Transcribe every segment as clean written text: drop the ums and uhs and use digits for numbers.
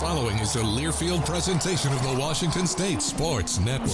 following is a Learfield presentation of the Washington State Sports Network.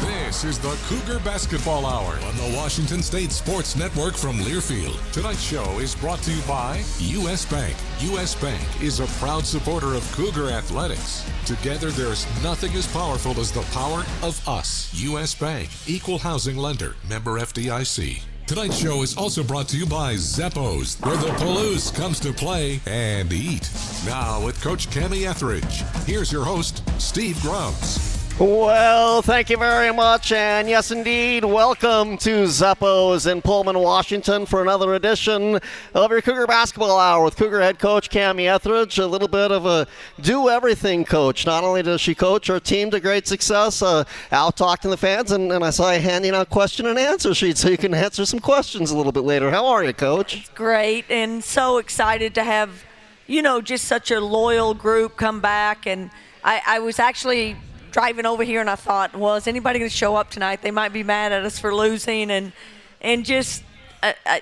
This is the Cougar Basketball Hour on the Washington State Sports Network from Learfield. Tonight's show is brought to you by U.S. Bank. U.S. Bank is a proud supporter of Cougar athletics. Together, there's nothing as powerful as the power of us. U.S. Bank, equal housing lender, member FDIC. Tonight's show is also brought to you by Zappos, where the Palouse comes to play and eat. Now with Coach Kamie Ethridge, here's your host, Steve Grubbs. Well, thank you very much, and yes, indeed, welcome to Zappos in Pullman, Washington for another edition of your Cougar Basketball Hour with Cougar head coach Kamie Ethridge, a little bit of a do-everything coach. Not only does she coach her team to great success, out talking to the fans, and I saw you handing out question and answer sheets so you can answer some questions a little bit later. How are you, Coach? It's great, and so excited to have, just such a loyal group come back, and I was actually driving over here and I thought, well, is anybody going to show up tonight? They might be mad at us for losing, and just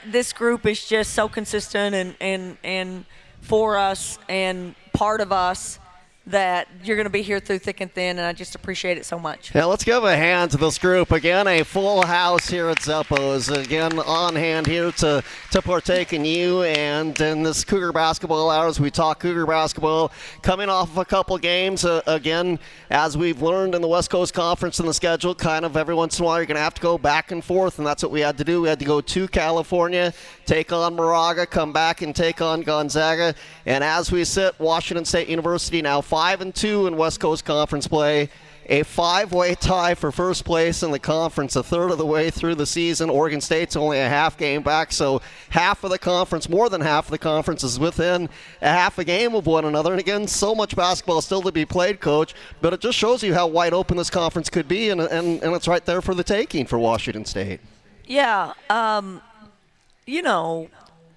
this group is just so consistent and for us and part of us that you're going to be here through thick and thin, and I just appreciate it so much. Yeah, let's give a hand to this group. Again, a full house here at Zappos. Again, on hand here to partake in you and in this Cougar Basketball Hours. We talk Cougar Basketball coming off of a couple games. Again, as we've learned in the West Coast Conference in the schedule, kind of every once in a while you're going to have to go back and forth, and that's what we had to do. We had to go to California, take on Moraga, come back and take on Gonzaga. And as we sit, Washington State University now 5-2 in West Coast Conference play. A 5-way tie for first place in the conference, a third of the way through the season. Oregon State's only a half game back, so half of the conference, more than half of the conference is within a half a game of one another. And again, so much basketball still to be played, Coach, but it just shows you how wide open this conference could be, and it's right there for the taking for Washington State. Yeah,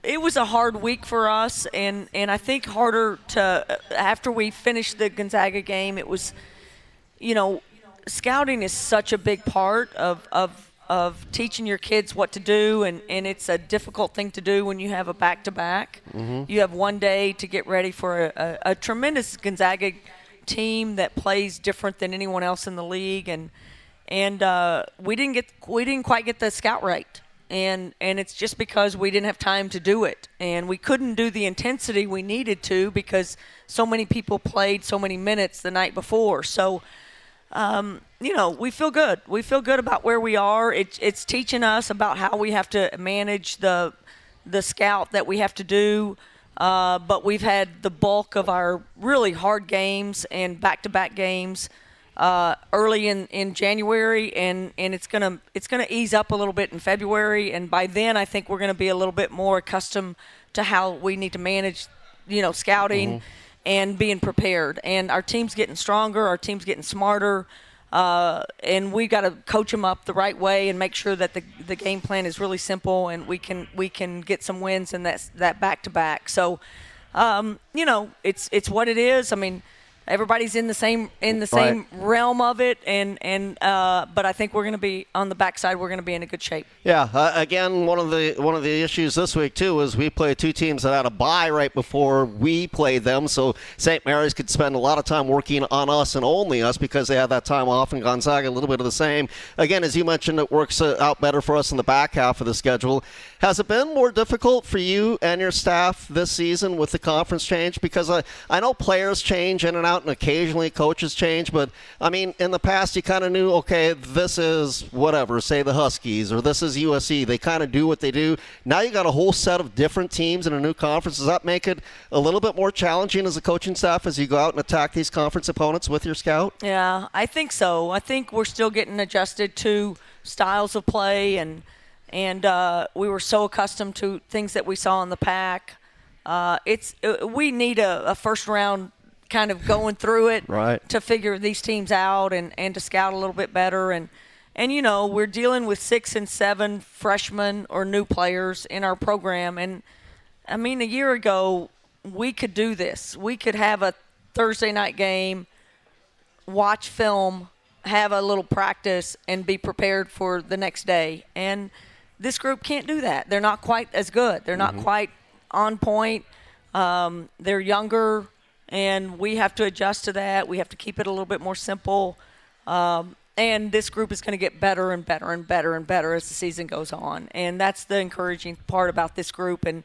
it was a hard week for us, and I think harder to after we finished the Gonzaga game. It was, scouting is such a big part of teaching your kids what to do, and it's a difficult thing to do when you have a back-to-back. Mm-hmm. You have one day to get ready for a tremendous Gonzaga team that plays different than anyone else in the league, and we didn't quite get the scout right. And it's just because we didn't have time to do it. And we couldn't do the intensity we needed to because so many people played so many minutes the night before. So, we feel good. We feel good about where we are. It's teaching us about how we have to manage the scout that we have to do. But we've had the bulk of our really hard games and back-to-back games early in January, and it's gonna ease up a little bit in February, and by then I think we're gonna be a little bit more accustomed to how we need to manage, scouting and being prepared. And our team's getting stronger, our team's getting smarter, and we got to coach them up the right way and make sure that the game plan is really simple and we can get some wins in that back to back. So, it's what it is. I mean, everybody's in the same realm of it, but I think we're going to be on the backside. We're going to be in a good shape. Yeah. Again, one of the issues this week too is we played two teams that had a bye right before we played them, so St. Mary's could spend a lot of time working on us and only us because they had that time off, and Gonzaga a little bit of the same. Again, as you mentioned, it works out better for us in the back half of the schedule. Has it been more difficult for you and your staff this season with the conference change? Because I know players change in and out, and occasionally coaches change, but I mean, in the past you kind of knew, okay, this is whatever, say the Huskies, or this is USC. They kind of do what they do. Now you got a whole set of different teams in a new conference. Does that make it a little bit more challenging as a coaching staff as you go out and attack these conference opponents with your scout? Yeah, I think so. I think we're still getting adjusted to styles of play, and we were so accustomed to things that we saw in the Pac. We need a first round kind of going through it right to figure these teams out and to scout a little bit better. And we're dealing with 6 and 7 freshmen or new players in our program. And, I mean, a year ago, we could do this. We could have a Thursday night game, watch film, have a little practice, and be prepared for the next day. And this group can't do that. They're not quite as good. They're not quite on point. They're younger, and we have to adjust to that. We have to keep it a little bit more simple. And this group is going to get better and better and better and better as the season goes on. And that's the encouraging part about this group. And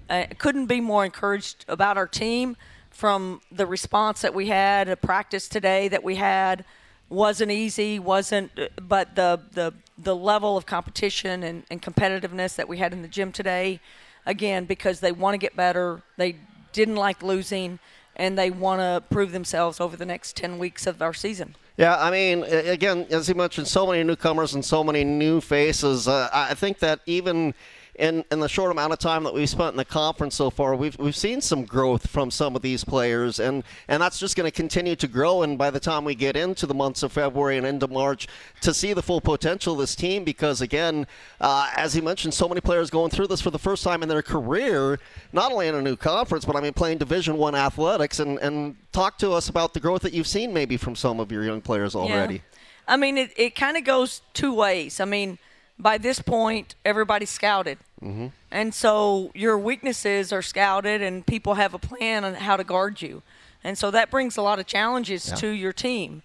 I couldn't be more encouraged about our team from the response that we had. A practice today that we had wasn't easy, but the level of competition and competitiveness that we had in the gym today, again, because they want to get better, they didn't like losing, and they want to prove themselves over the next 10 weeks of our season. Yeah, I mean, again, as you mentioned, so many newcomers and so many new faces. I think that even in the short amount of time that we've spent in the conference so far, we've seen some growth from some of these players, and that's just going to continue to grow. And by the time we get into the months of February and into March, to see the full potential of this team, because again, as you mentioned, so many players going through this for the first time in their career, not only in a new conference, but I mean playing Division I athletics. And talk to us about the growth that you've seen maybe from some of your young players already. Yeah. I mean, it kind of goes two ways. I mean, by this point, everybody's scouted. Mm-hmm. And so your weaknesses are scouted, and people have a plan on how to guard you. And so that brings a lot of challenges to your team.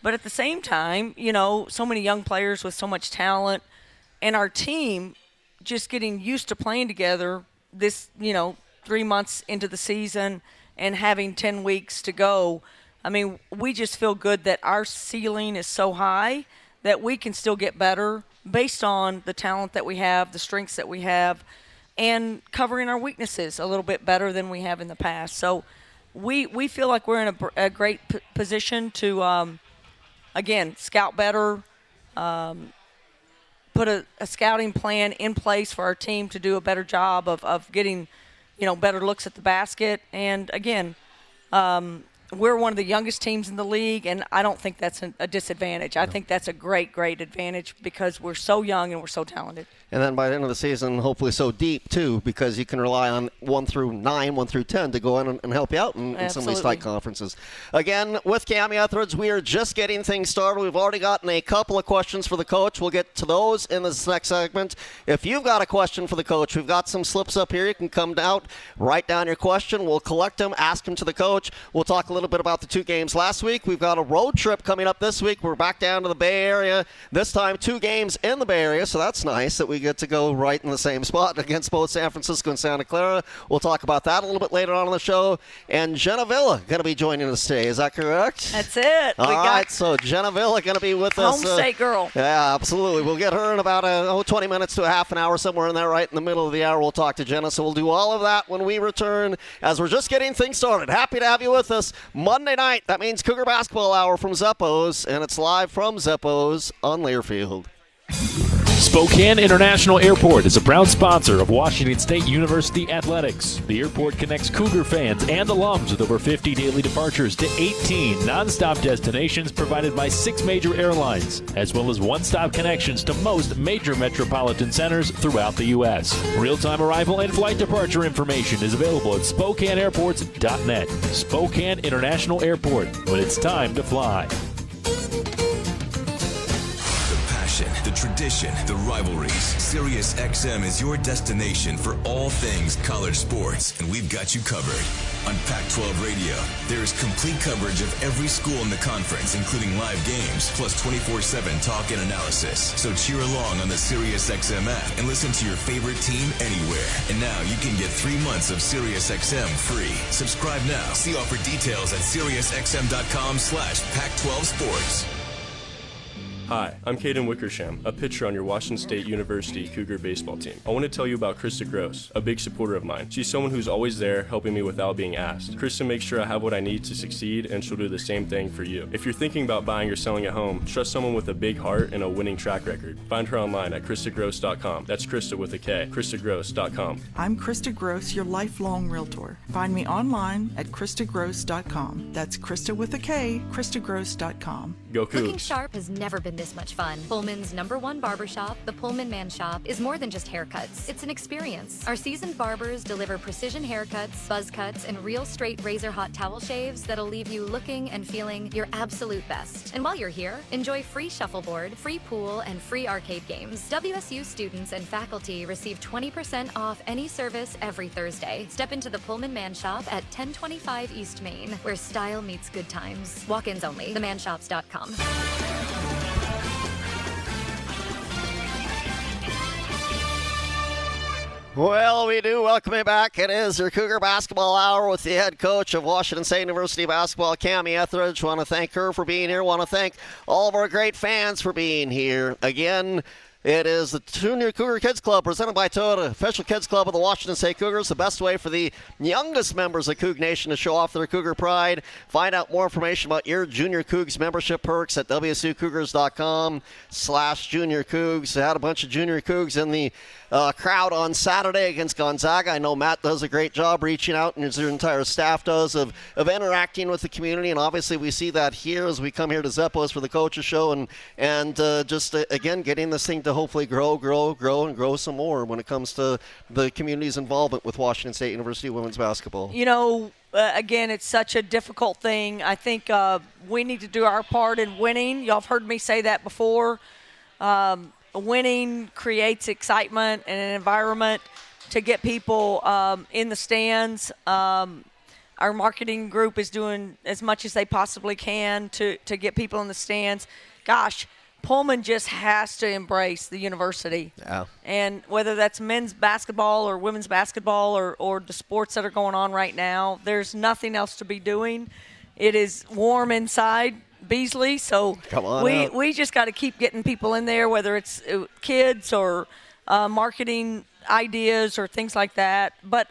But at the same time, so many young players with so much talent, and our team just getting used to playing together this, 3 months into the season and having 10 weeks to go. I mean, we just feel good that our ceiling is so high that we can still get better based on the talent that we have, the strengths that we have, and covering our weaknesses a little bit better than we have in the past. So we feel like we're in a great position to, again, scout better, put a scouting plan in place for our team to do a better job of getting, better looks at the basket. And, again, we're one of the youngest teams in the league, and I don't think that's a disadvantage. I think that's a great, great advantage because we're so young and we're so talented. And then by the end of the season, hopefully so deep, too, because you can rely on 1 through 9, 1 through 10 to go in and help you out in some of these tight conferences. Again, with Kamie Ethridge, we are just getting things started. We've already gotten a couple of questions for the coach. We'll get to those in this next segment. If you've got a question for the coach, we've got some slips up here. You can come out, write down your question. We'll collect them, ask them to the coach. We'll talk a little bit about the 2 games last week. We've got a road trip coming up this week. We're back down to the Bay Area. This time, 2 games in the Bay Area, so that's nice that we get to go right in the same spot against both San Francisco and Santa Clara. We'll talk about that a little bit later on in the show. And Jenna Villa going to be joining us today. Is that correct? That's it. All right, so Jenna Villa going to be with us. Home state girl. Yeah, absolutely. We'll get her in about 20 minutes to a half an hour, somewhere in there, right in the middle of the hour. We'll talk to Jenna. So we'll do all of that when we return, as we're just getting things started. Happy to have you with us Monday night. That means Cougar Basketball Hour from Zeppo's, and it's live from Zeppo's on Learfield. Spokane International Airport is a proud sponsor of Washington State University Athletics. The airport connects Cougar fans and alums with over 50 daily departures to 18 nonstop destinations provided by 6 major airlines, as well as one-stop connections to most major metropolitan centers throughout the U.S. Real-time arrival and flight departure information is available at SpokaneAirports.net. Spokane International Airport, when it's time to fly. The tradition, the rivalries. SiriusXM is your destination for all things college sports, and we've got you covered. On Pac-12 Radio, there is complete coverage of every school in the conference, including live games, plus 24/7 talk and analysis. So cheer along on the SiriusXM app and listen to your favorite team anywhere. And now you can get 3 months of SiriusXM free. Subscribe now. See offer details at SiriusXM.com/Pac-12 Sports. Hi, I'm Caden Wickersham, a pitcher on your Washington State University Cougar baseball team. I want to tell you about Krista Gross, a big supporter of mine. She's someone who's always there, helping me without being asked. Krista makes sure I have what I need to succeed, and she'll do the same thing for you. If you're thinking about buying or selling a home, trust someone with a big heart and a winning track record. Find her online at KristaGross.com. That's Krista with a K, KristaGross.com. I'm Krista Gross, your lifelong realtor. Find me online at KristaGross.com. That's Krista with a K, KristaGross.com. Go Cougs. Looking sharp has never been this much fun. Pullman's #1 barbershop, the Pullman Man Shop, is more than just haircuts. It's an experience. Our seasoned barbers deliver precision haircuts, buzz cuts, and real straight razor hot towel shaves that'll leave you looking and feeling your absolute best. And while you're here, enjoy free shuffleboard, free pool, and free arcade games. WSU students and faculty receive 20% off any service every Thursday. Step into the Pullman Man Shop at 1025 East Main, where style meets good times. Walk-ins only. themanshops.com. Well, we do welcome you back. It is your Cougar Basketball Hour with the head coach of Washington State University basketball, Kamie Ethridge. Want to thank her for being here. Want to thank all of our great fans for being here. Again, it is the Junior Cougar Kids Club presented by Toyota, official kids club of the Washington State Cougars. The best way for the youngest members of Coug Nation to show off their Cougar pride. Find out more information about your Junior Cougs membership perks at wsucougars.com/Junior Cougs. They had a bunch of Junior Cougs in the crowd on Saturday against Gonzaga. I know Matt does a great job reaching out, and his entire staff does, of interacting with the community, and obviously we see that here as we come here to Zeppos for the Coaches Show, and just again getting this thing to hopefully grow and grow some more when it comes to the community's involvement with Washington State University women's basketball. You know, again, it's such a difficult thing. I think we need to do our part in winning. Y'all have heard me say that before. Winning creates excitement and an environment to get people in the stands. Our marketing group is doing as much as they possibly can to get people in the stands. Gosh, Pullman just has to embrace the university. Yeah. And whether that's men's basketball or women's basketball or the sports that are going on right now, there's nothing else to be doing. It is warm inside Beasley, so we just got to keep getting people in there, whether it's kids or marketing ideas or things like that. But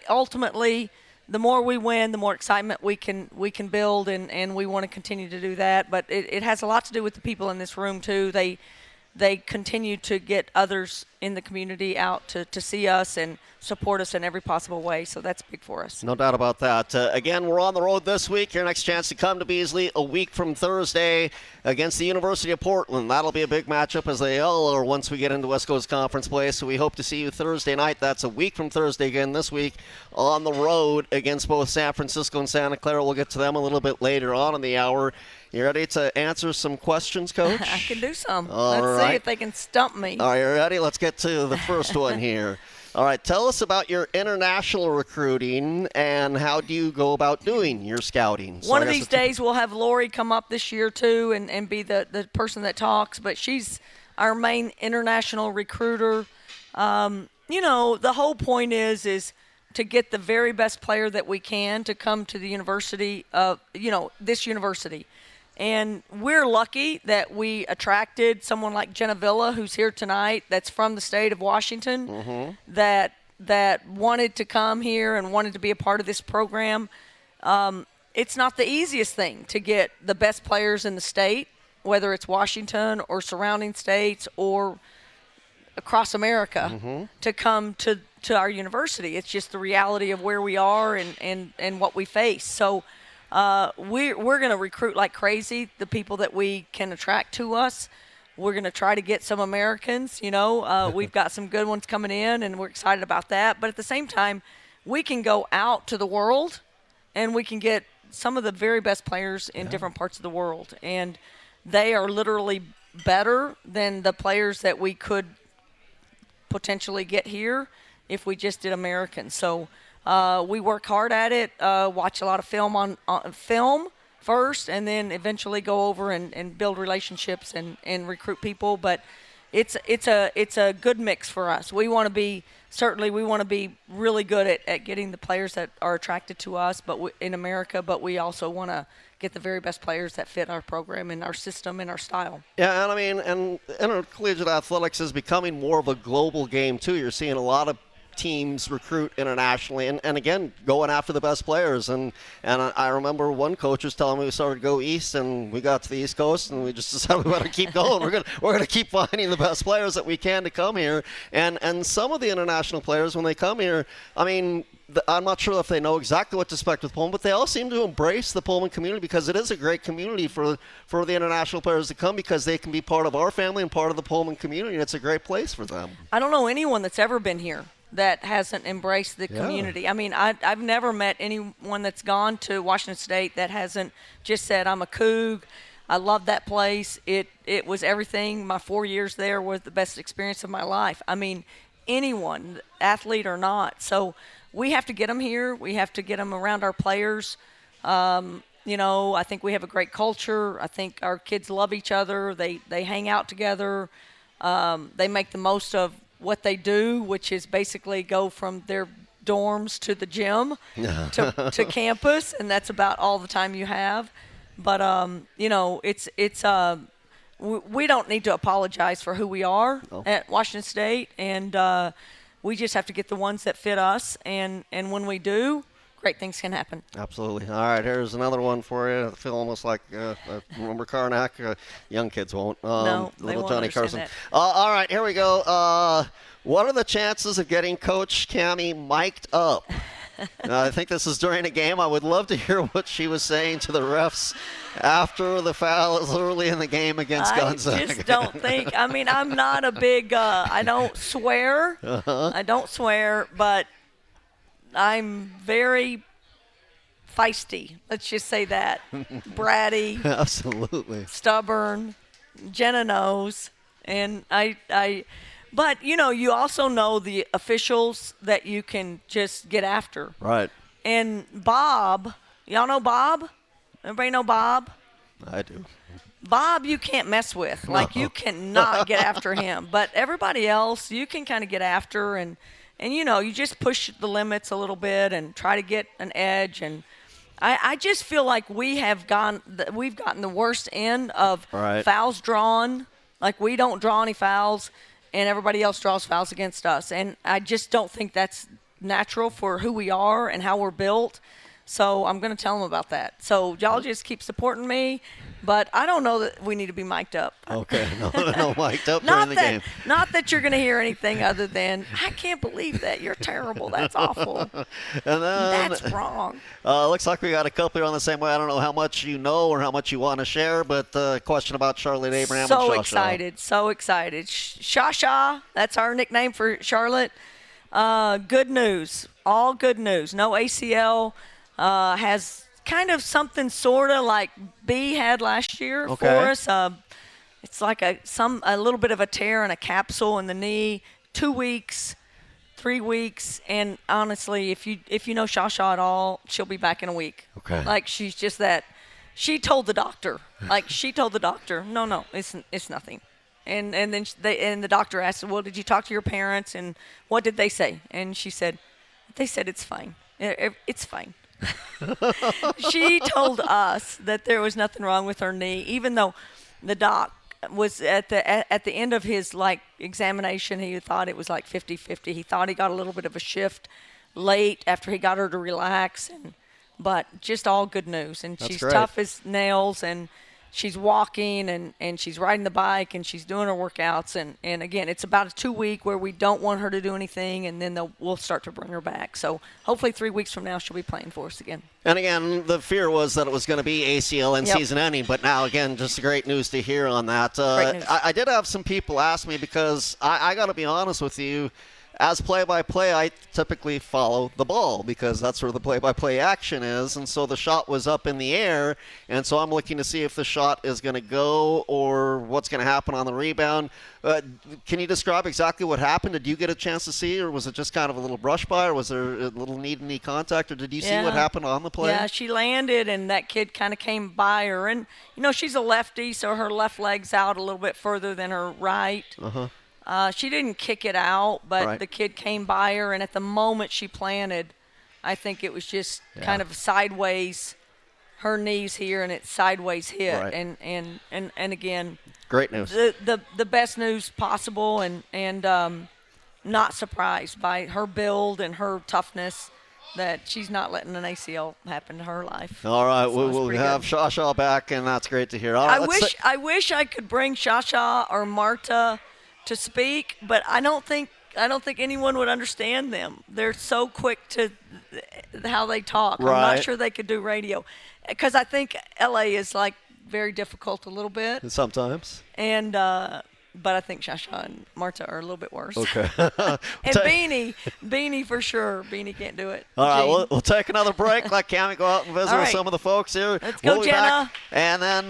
ultimately, the more we win, the more excitement we can build, and we want to continue to do that. But it has a lot to do with the people in this room too. They continue to get others in the community out to see us and support us in every possible way, so that's big for us. No doubt about that. Again, we're on the road this week. Your next chance to come to Beasley a week from Thursday against the University of Portland. That'll be a big matchup as they all are once we get into West Coast Conference play, so we hope to see you Thursday night. That's a week from Thursday again this week on the road against both San Francisco and Santa Clara. We'll get to them a little bit later on in the hour. You ready to answer some questions, Coach? I can do some. Let's see if they can stump me. All right, you ready? Let's get to the first one here. All right, tell us about your international recruiting and how do you go about doing your scouting? One of these days we'll have Lori come up this year too and be the person that talks, but she's our main international recruiter. You know, the whole point is to get the very best player that we can to come to the university of, this university. And we're lucky that we attracted someone like Jenna Villa, who's here tonight, that's from the state of Washington, that wanted to come here and wanted to be a part of this program. It's not the easiest thing to get the best players in the state, whether it's Washington or surrounding states or across America, to come to our university. It's just the reality of where we are and what we face. So we're going to recruit like crazy the people that we can attract to us. We're going to try to get some Americans, we've got some good ones coming in and we're excited about that. But at the same time, we can go out to the world and we can get some of the very best players in different parts of the world. And they are literally better than the players that we could potentially get here if we just did Americans. So we work hard at it, watch a lot of film on film first, and then eventually go over and build relationships and recruit people. But it's a good mix for us. We want to be really good at getting the players that are attracted to us, but in America. But we also want to get the very best players that fit our program and our system and our style. Yeah, and intercollegiate athletics is becoming more of a global game too. You're seeing a lot of teams recruit internationally, and again, going after the best players. And I remember one coach was telling me we started to go east, and we got to the East Coast, and we just decided we better keep going. We're gonna keep finding the best players that we can to come here. And some of the international players, when they come here, I mean, I'm not sure if they know exactly what to expect with Pullman, but they all seem to embrace the Pullman community because it is a great community for the international players to come, because they can be part of our family and part of the Pullman community, and it's a great place for them. I don't know anyone that's ever been here that hasn't embraced the community. I mean, I've never met anyone that's gone to Washington State that hasn't just said, I'm a Coug. I love that place. It was everything. My 4 years there was the best experience of my life. I mean, anyone, athlete or not. So we have to get them here. We have to get them around our players. I think we have a great culture. I think our kids love each other. They hang out together. They make the most of what they do, which is basically go from their dorms to the gym to campus, and that's about all the time you have. But we don't need to apologize for who we are at Washington State, and we just have to get the ones that fit us, and when we do, great things can happen. Absolutely. All right, here's another one for you. I feel almost like remember Karnak? Young kids won't. No, they little won't Johnny understand Carson. that. All right, here we go. What are the chances of getting Coach Kamie mic'd up? I think this is during a game. I would love to hear what she was saying to the refs after the foul early in the game against Gonzaga. I just don't think. I mean, I'm not a big. I don't swear. I don't swear, but I'm very feisty. Let's just say that. Bratty. Absolutely. Stubborn. Jenna knows, and I. But, you also know the officials that you can just get after. Right. And Bob, y'all know Bob? Everybody know Bob? I do. Bob, you can't mess with. Like, you cannot get after him. But everybody else, you can kind of get after. And you just push the limits a little bit and try to get an edge. And I just feel like we've gotten the worst end of fouls drawn. Like, we don't draw any fouls, and everybody else draws fouls against us. And I just don't think that's natural for who we are and how we're built. So I'm going to tell them about that. So y'all just keep supporting me, but I don't know that we need to be mic'd up. Okay, no mic'd up during the game. Not that you're going to hear anything other than, I can't believe that. You're terrible. That's awful. And then, that's wrong. Looks like we got a couple here on the same way. I don't know how much you know or how much you want to share, but question about Charlotte Abraham and Shasha. So excited. Shasha, that's our nickname for Charlotte. Good news. All good news. No ACL. Has kind of something sort of like B had last year for us. It's like a little bit of a tear and a capsule in the knee. 2 weeks, 3 weeks, and honestly, if you know Shasha at all, she'll be back in a week. Okay. Like, she's just that. She told the doctor. No, it's nothing. And then the doctor asked her, well, did you talk to your parents, and what did they say? And she said, they said it's fine. It's fine. She told us that there was nothing wrong with her knee, even though the doc was at the end of his examination. He thought it was like 50-50. He thought he got a little bit of a shift late after he got her to relax, but just all good news. And That's she's great. tough as nails, and she's walking and she's riding the bike and she's doing her workouts. And again, it's about a 2 week where we don't want her to do anything, and then we'll start to bring her back. So hopefully 3 weeks from now she'll be playing for us again. And again, the fear was that it was going to be ACL and season ending, but now again, just great news to hear on that. Great news. I did have some people ask me, because I got to be honest with you, as play-by-play, I typically follow the ball because that's where the play-by-play action is. And so the shot was up in the air, and so I'm looking to see if the shot is going to go or what's going to happen on the rebound. Can you describe exactly what happened? Did you get a chance to see, or was it just kind of a little brush by, or was there a little knee knee-contact, or did you see what happened on the play? Yeah, she landed, and that kid kind of came by her. And, she's a lefty, so her left leg's out a little bit further than her right. She didn't kick it out, but the kid came by her, and at the moment she planted, I think it was just kind of sideways, her knees here, and it sideways hit. Right. And again, great news. The best news possible, and not surprised by her build and her toughness that she's not letting an ACL happen to her life. All right, So we'll have Shasha back, and that's great to hear. All right, I wish I could bring Shasha or Marta to speak, but I don't think anyone would understand them. They're so quick to how they talk. Right. I'm not sure they could do radio, because I think LA is like very difficult a little bit. Sometimes. And but I think Shasha and Marta are a little bit worse. Okay. And Beanie for sure. Beanie can't do it. All right, Gene. we'll take another break. Let Kamie go out and visit All with right. some of the folks here. Let's go, we'll be Jenna. back, and then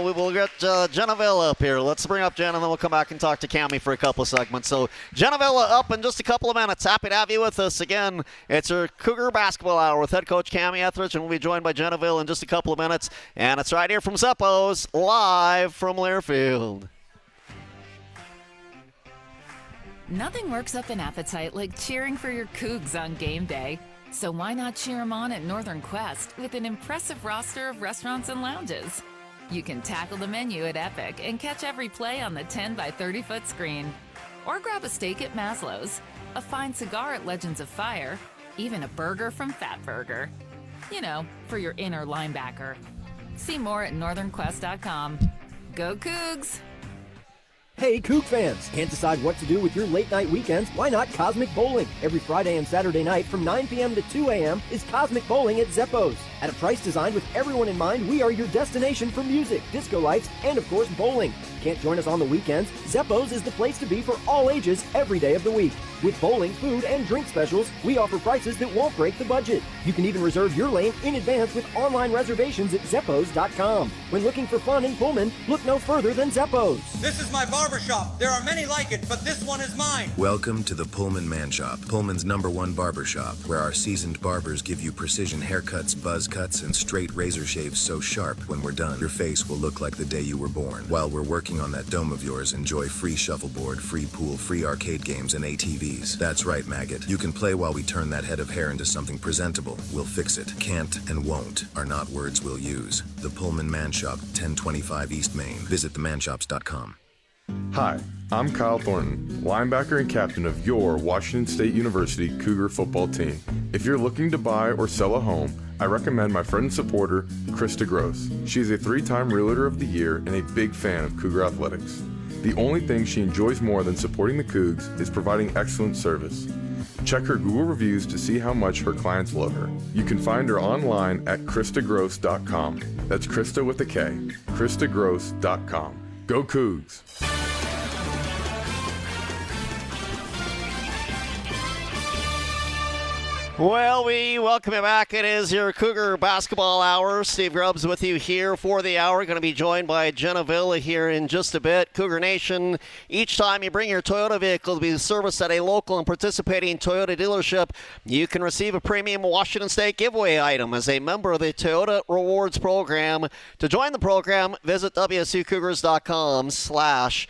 we will get Jenna Villa up here. Let's bring up Jenna, and then we'll come back and talk to Kamie for a couple of segments. So Jenna Villa up in just a couple of minutes. Happy to have you with us again. It's our Cougar Basketball Hour with head coach Kamie Ethridge, and we'll be joined by Jenna Villa in just a couple of minutes. And it's right here from Zeppo's, live from Learfield. Nothing works up an appetite like cheering for your Cougs on game day. So why not cheer them on at Northern Quest with an impressive roster of restaurants and lounges? You can tackle the menu at Epic and catch every play on the 10 by 30-foot screen. Or grab a steak at Maslow's, a fine cigar at Legends of Fire, even a burger from Fat Burger. You know, for your inner linebacker. See more at northernquest.com. Go Cougs! Hey, Coug fans! Can't decide what to do with your late-night weekends? Why not Cosmic Bowling? Every Friday and Saturday night from 9 p.m. to 2 a.m. is Cosmic Bowling at Zeppo's. At a price designed with everyone in mind, we are your destination for music, disco lights, and of course, bowling. Can't join us on the weekends? Zeppo's is the place to be for all ages every day of the week. With bowling, food, and drink specials, we offer prices that won't break the budget. You can even reserve your lane in advance with online reservations at Zeppos.com. When looking for fun in Pullman, look no further than Zeppo's. This is my barbershop. There are many like it, but this one is mine. Welcome to the Pullman Man Shop, Pullman's #1 barbershop, where our seasoned barbers give you precision haircuts, buzz cuts, and straight razor shaves so sharp when we're done, your face will look like the day you were born. While we're working on that dome of yours, enjoy free shuffleboard, free pool, free arcade games, and ATVs. That's right, maggot. You can play while we turn that head of hair into something presentable. We'll fix it. Can't and won't are not words we'll use. The Pullman Man Shop, 1025 East Main. Visit themanshops.com. Hi, I'm Kyle Thornton, linebacker and captain of your Washington State University Cougar football team. If you're looking to buy or sell a home, I recommend my friend and supporter, Krista Gross. She's a 3-time Realtor of the Year and a big fan of Cougar athletics. The only thing she enjoys more than supporting the Cougs is providing excellent service. Check her Google reviews to see how much her clients love her. You can find her online at KristaGross.com. That's Krista with a K. KristaGross.com. Go Cougs! Well, we welcome you back. It is your Cougar Basketball Hour. Steve Grubbs with you here for the hour. Going to be joined by Jenna Villa here in just a bit. Cougar Nation, each time you bring your Toyota vehicle to be serviced at a local and participating Toyota dealership, you can receive a premium Washington State giveaway item as a member of the Toyota Rewards Program. To join the program, visit WSUCougars.com/Toyota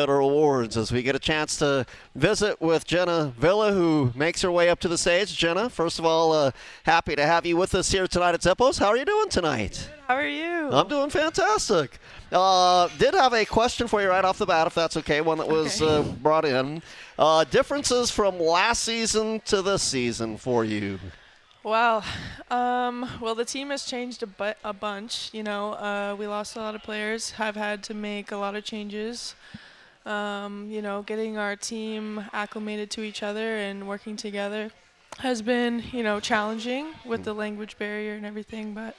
Rewards as we get a chance to visit with Jenna Villa, who makes her way up to the stage. Jenna, first of all, happy to have you with us here tonight at Zeppo's. How are you doing tonight? How are you? I'm doing fantastic. Did have a question for you right off the bat, if that's okay, one that was brought in. Differences from last season to this season for you? Wow. Well, the team has changed a bunch. You know, we lost a lot of players, have had to make a lot of changes. You know, getting our team acclimated to each other and working together has been, you know, challenging with the language barrier and everything. But,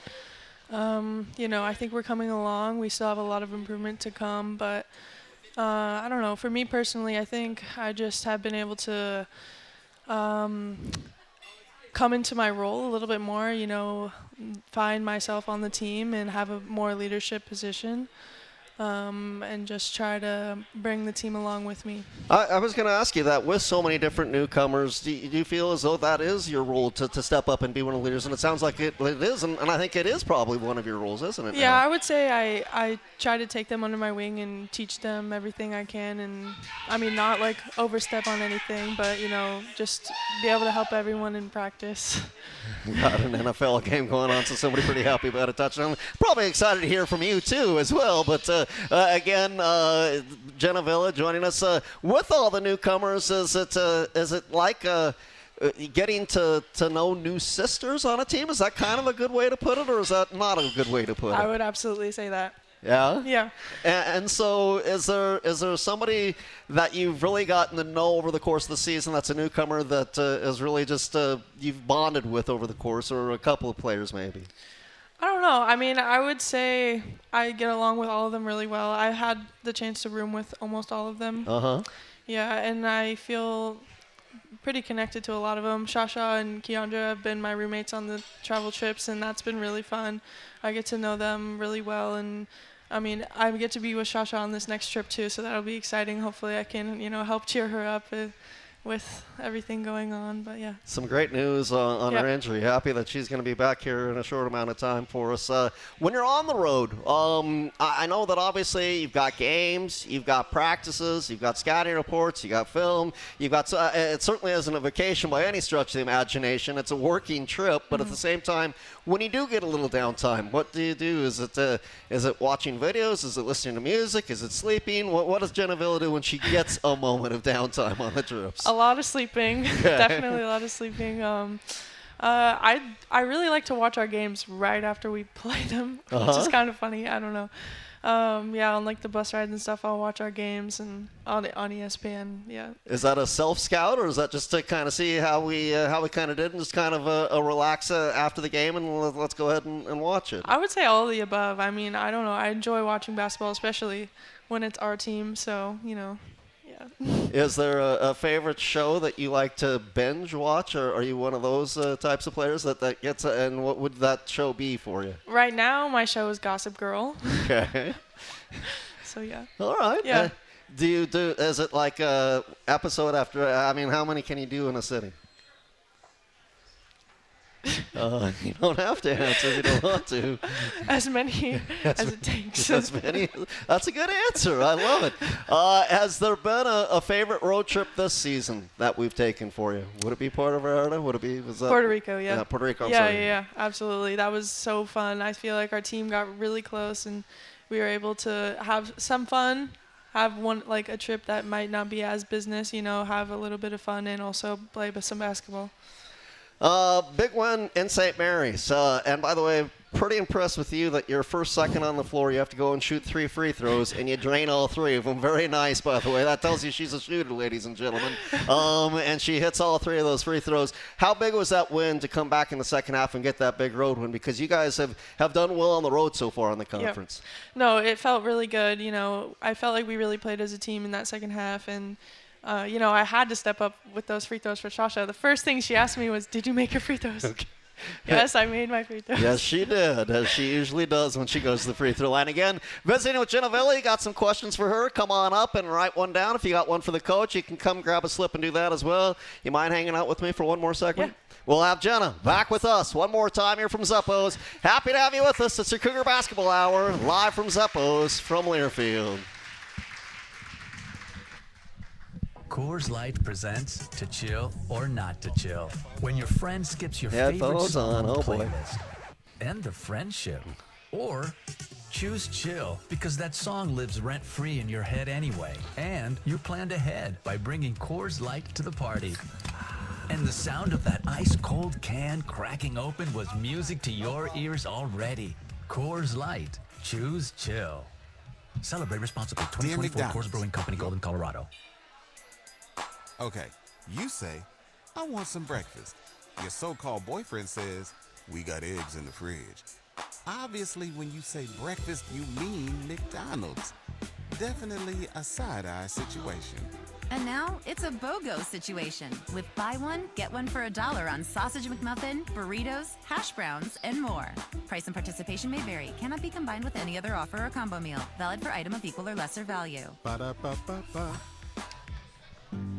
you know, I think we're coming along. We still have a lot of improvement to come. But, I don't know. For me personally, I think I just have been able to come into my role a little bit more, you know, find myself on the team and have a more leadership position. And just try to bring the team along with me. I was going to ask you that with so many different newcomers, do you feel as though that is your role to step up and be one of the leaders? And it sounds like it is, and I think it is probably one of your roles, isn't it? Yeah, now? I would say I try to take them under my wing and teach them everything I can. And, I mean, not like overstep on anything, but, you know, just be able to help everyone in practice. Got an NFL game going on, so somebody pretty happy about a touchdown. Probably excited to hear from you, too, as well. But again, Jenna Villa joining us with all the newcomers. Is it like getting to know new sisters on a team? Is that kind of a good way to put it, or is that not a good way to put it? I would absolutely say that. Yeah? Yeah. And so is there somebody that you've really gotten to know over the course of the season that's a newcomer that is really just you've bonded with over the course, or a couple of players maybe? I don't know. I mean, I would say I get along with all of them really well. I had the chance to room with almost all of them. Uh-huh. Yeah, and I feel pretty connected to a lot of them. Shasha and Keandra have been my roommates on the travel trips, and that's been really fun. I get to know them really well, and I mean, I get to be with Shasha on this next trip too, so that'll be exciting. Hopefully I can, help cheer her up with everything going on, but yeah. Some great news on her injury. Happy that she's going to be back here in a short amount of time for us. When you're on the road, I know that obviously you've got games, you've got practices, you've got scouting reports, you've got film, you've got. It certainly isn't a vacation by any stretch of the imagination. It's a working trip, but at the same time, when you do get a little downtime, what do you do? Is it watching videos? Is it listening to music? Is it sleeping? What does Jenna Villa do when she gets a moment of downtime on the trips? A lot of sleeping. Definitely a lot of sleeping. I really like to watch our games right after we play them, which is kind of funny. I don't know. On like the bus rides and stuff, I'll watch our games and on ESPN. Yeah. Is that a self scout, or is that just to kind of see how we kind of did, and just kind of a relax after the game, and let's go ahead and watch it? I would say all of the above. I mean, I don't know. I enjoy watching basketball, especially when it's our team. So yeah. Is there a favorite show that you like to binge watch, or are you one of those types of players that gets? And what would that show be for you? Right now, my show is Gossip Girl. Okay. So yeah. All right. Yeah. Is it like episode after? I mean, how many can you do in a sitting? You don't have to answer if you don't want to. As many as it takes. As many. That's a good answer. I love it. Has there been a favorite road trip this season that we've taken for you? Would it be Puerto Vallarta? Would it be Puerto Rico? Yeah. Yeah, Puerto Rico. Yeah, absolutely. That was so fun. I feel like our team got really close, and we were able to have some fun. Have a trip that might not be as business. Have a little bit of fun and also play some basketball. Big win in St. Mary's. And by the way, pretty impressed with you that your first second on the floor, you have to go and shoot 3 free throws, and you drain all 3 of them. Very nice, by the way. That tells you she's a shooter, ladies and gentlemen. And she hits all 3 of those free throws. How big was that win to come back in the second half and get that big road win? Because you guys have done well on the road so far in the conference. Yep. No, it felt really good. I felt like we really played as a team in that second half, and I had to step up with those free throws for Shasha. The first thing she asked me was, "Did you make your free throws?" Okay. Yes, I made my free throws. Yes, she did, as she usually does when she goes to the free throw line. Again, visiting with Jenna Villa, you got some questions for her. Come on up and write one down. If you got one for the coach, you can come grab a slip and do that as well. You mind hanging out with me for one more segment? Yeah. We'll have Jenna back with us one more time here from Zeppo's. Happy to have you with us. It's your Cougar Basketball Hour, live from Zeppo's from Learfield. Coors Light presents To Chill or Not to Chill. When your friend skips your favorite song on the playlist. End the friendship. Or choose chill because that song lives rent-free in your head anyway. And you planned ahead by bringing Coors Light to the party. And the sound of that ice-cold can cracking open was music to your ears already. Coors Light. Choose chill. Celebrate responsibly. 2024 Coors Brewing Company, Golden, Colorado. Okay, you say, I want some breakfast. Your so-called boyfriend says, we got eggs in the fridge. Obviously, when you say breakfast, you mean McDonald's. Definitely a side-eye situation. And now, it's a BOGO situation with buy one, get one for $1 on Sausage McMuffin, burritos, hash browns, and more. Price and participation may vary. Cannot be combined with any other offer or combo meal. Valid for item of equal or lesser value. Ba-da-ba-ba-ba.